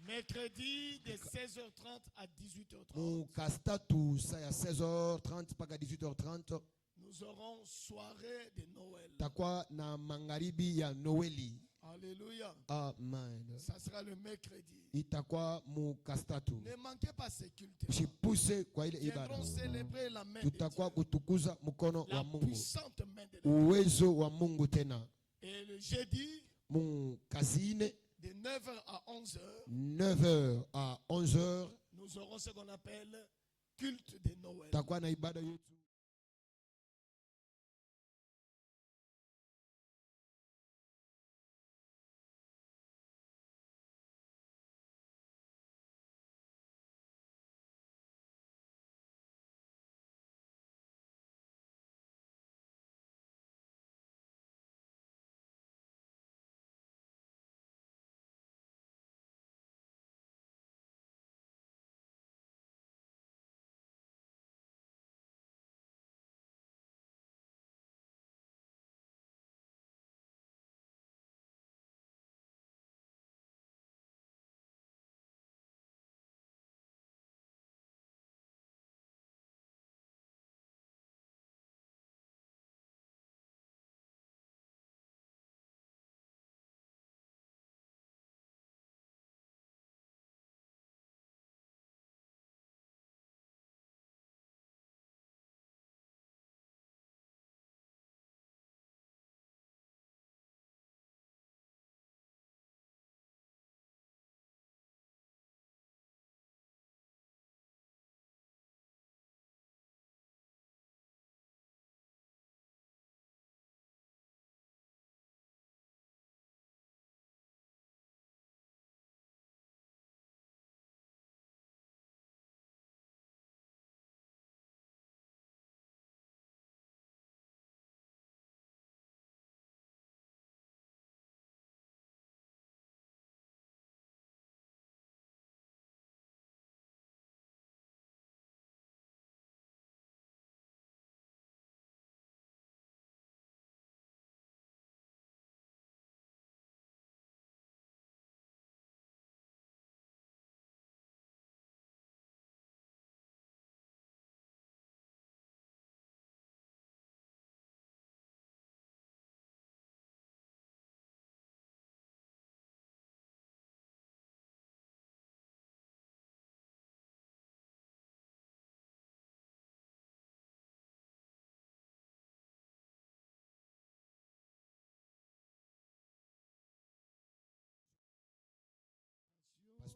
Mercredi de 16h30 à 18h30. Mukastatu saa ya 16h30 mpaka 18h30. Nous aurons soirée de Noël. Takwa na magharibi ya Noeli. Alléluia. Amen. Ça sera le mercredi. Itakuwa mukastatu. Ne manquez pas ces cultes. Usipuse kwa ile ibada. Viendrons célébrer la main de Tutakuwa kutukuza mkono wa Mungu. Puissante main de Dieu. Uwezo wa Mungu tena. Et le jeudi, mukazine, de 9h à 11h, 9h à 11h, nous aurons ce qu'on appelle culte de Noël. Takuwa na ibada yetu.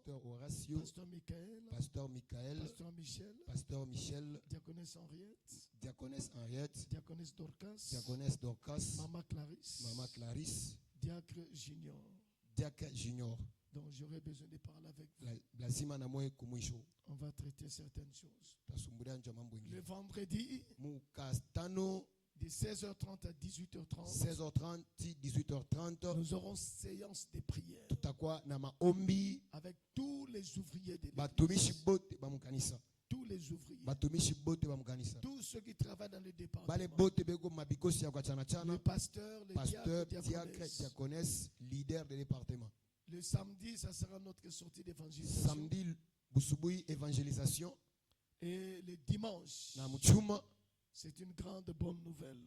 Pasteur Horacio, Pasteur Michael, Pasteur Michael, Pasteur Michel, Pasteur Michel, Diaconesse Henriette, Diaconesse Henriette, Diaconesse Dorcas, Diaconesse Dorcas, Maman Clarisse, Maman Clarisse, Diacre Junior. Diacre Junior. Donc j'aurais besoin de parler avec vous. On va traiter certaines choses. Le vendredi, de 16h30 à 18h30, 16h30, nous aurons séance de prière avec tous les ouvriers de l'église. Tous les ouvriers. Tous ceux qui travaillent dans le département. Le pasteur, les diacres, diaconesse, leader de département. Le samedi, ça sera notre sortie d'évangélisation. Samedi, évangélisation. Et le dimanche, c'est une grande bonne nouvelle.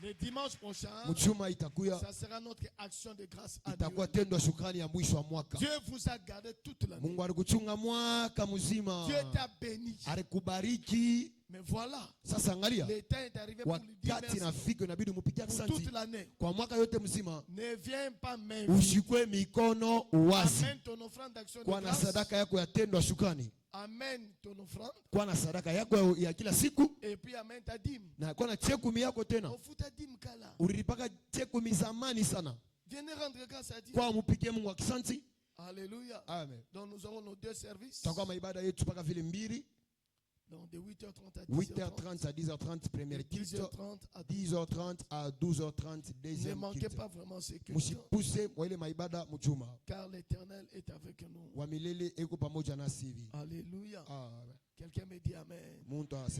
Le dimanche prochain, ça sera notre action de grâce annuelle. Dieu vous a gardé toute l'année. Dieu t'a béni. Mais voilà, le temps est arrivé pour lui dire merci. Pour toute l'année. Ne viens pas même. Amène ton offrande d'action de grâce. Amène ton offrande. Et puis amène ta dîme. Ofu ta dîme kala. Venez rendre grâce à Dieu. Alléluia. Amen. Donc nous aurons nos deux services. Donc de 8h30 à 10h30, première culte, 10h30 à 10h30 à 12h30, deuxième ne manquez culte. pas vraiment ces cultes. Car l'Éternel est avec nous. Alléluia. Quelqu'un me dit Amen.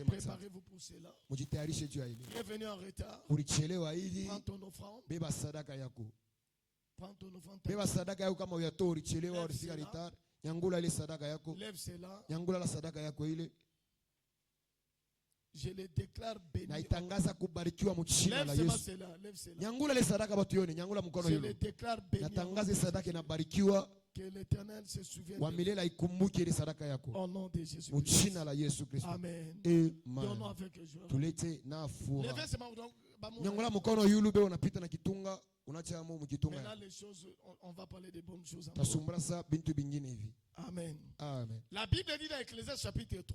Préparez-vous pour cela. Bienvenue en retard. Prends ton offrande. Prends ton offrande. Lève cela. Je les déclare bénis. Naitangaza kubarikiwa mchina la Yesu. Nyangula le sadaka batu yone, nyangula mkono yule. Je les déclare bénis. Natangaza sadaka inabarikiwa. Que l'Éternel se souvienne. Wa milele ikumbuke ile sadaka yako. Au nom de Jésus. Mchina la Yesu Kristo. Amen. Amen. Tulete na furaha. Nyangula mkono yule be unapita na kitunga, unacha mu mkitunga. Maintenant les choses, on va parler de bonnes choses. Tasumbra sa bintu bingine hivi. Amen. Amen. La Bible dit dans Ecclésiaste chapitre 3.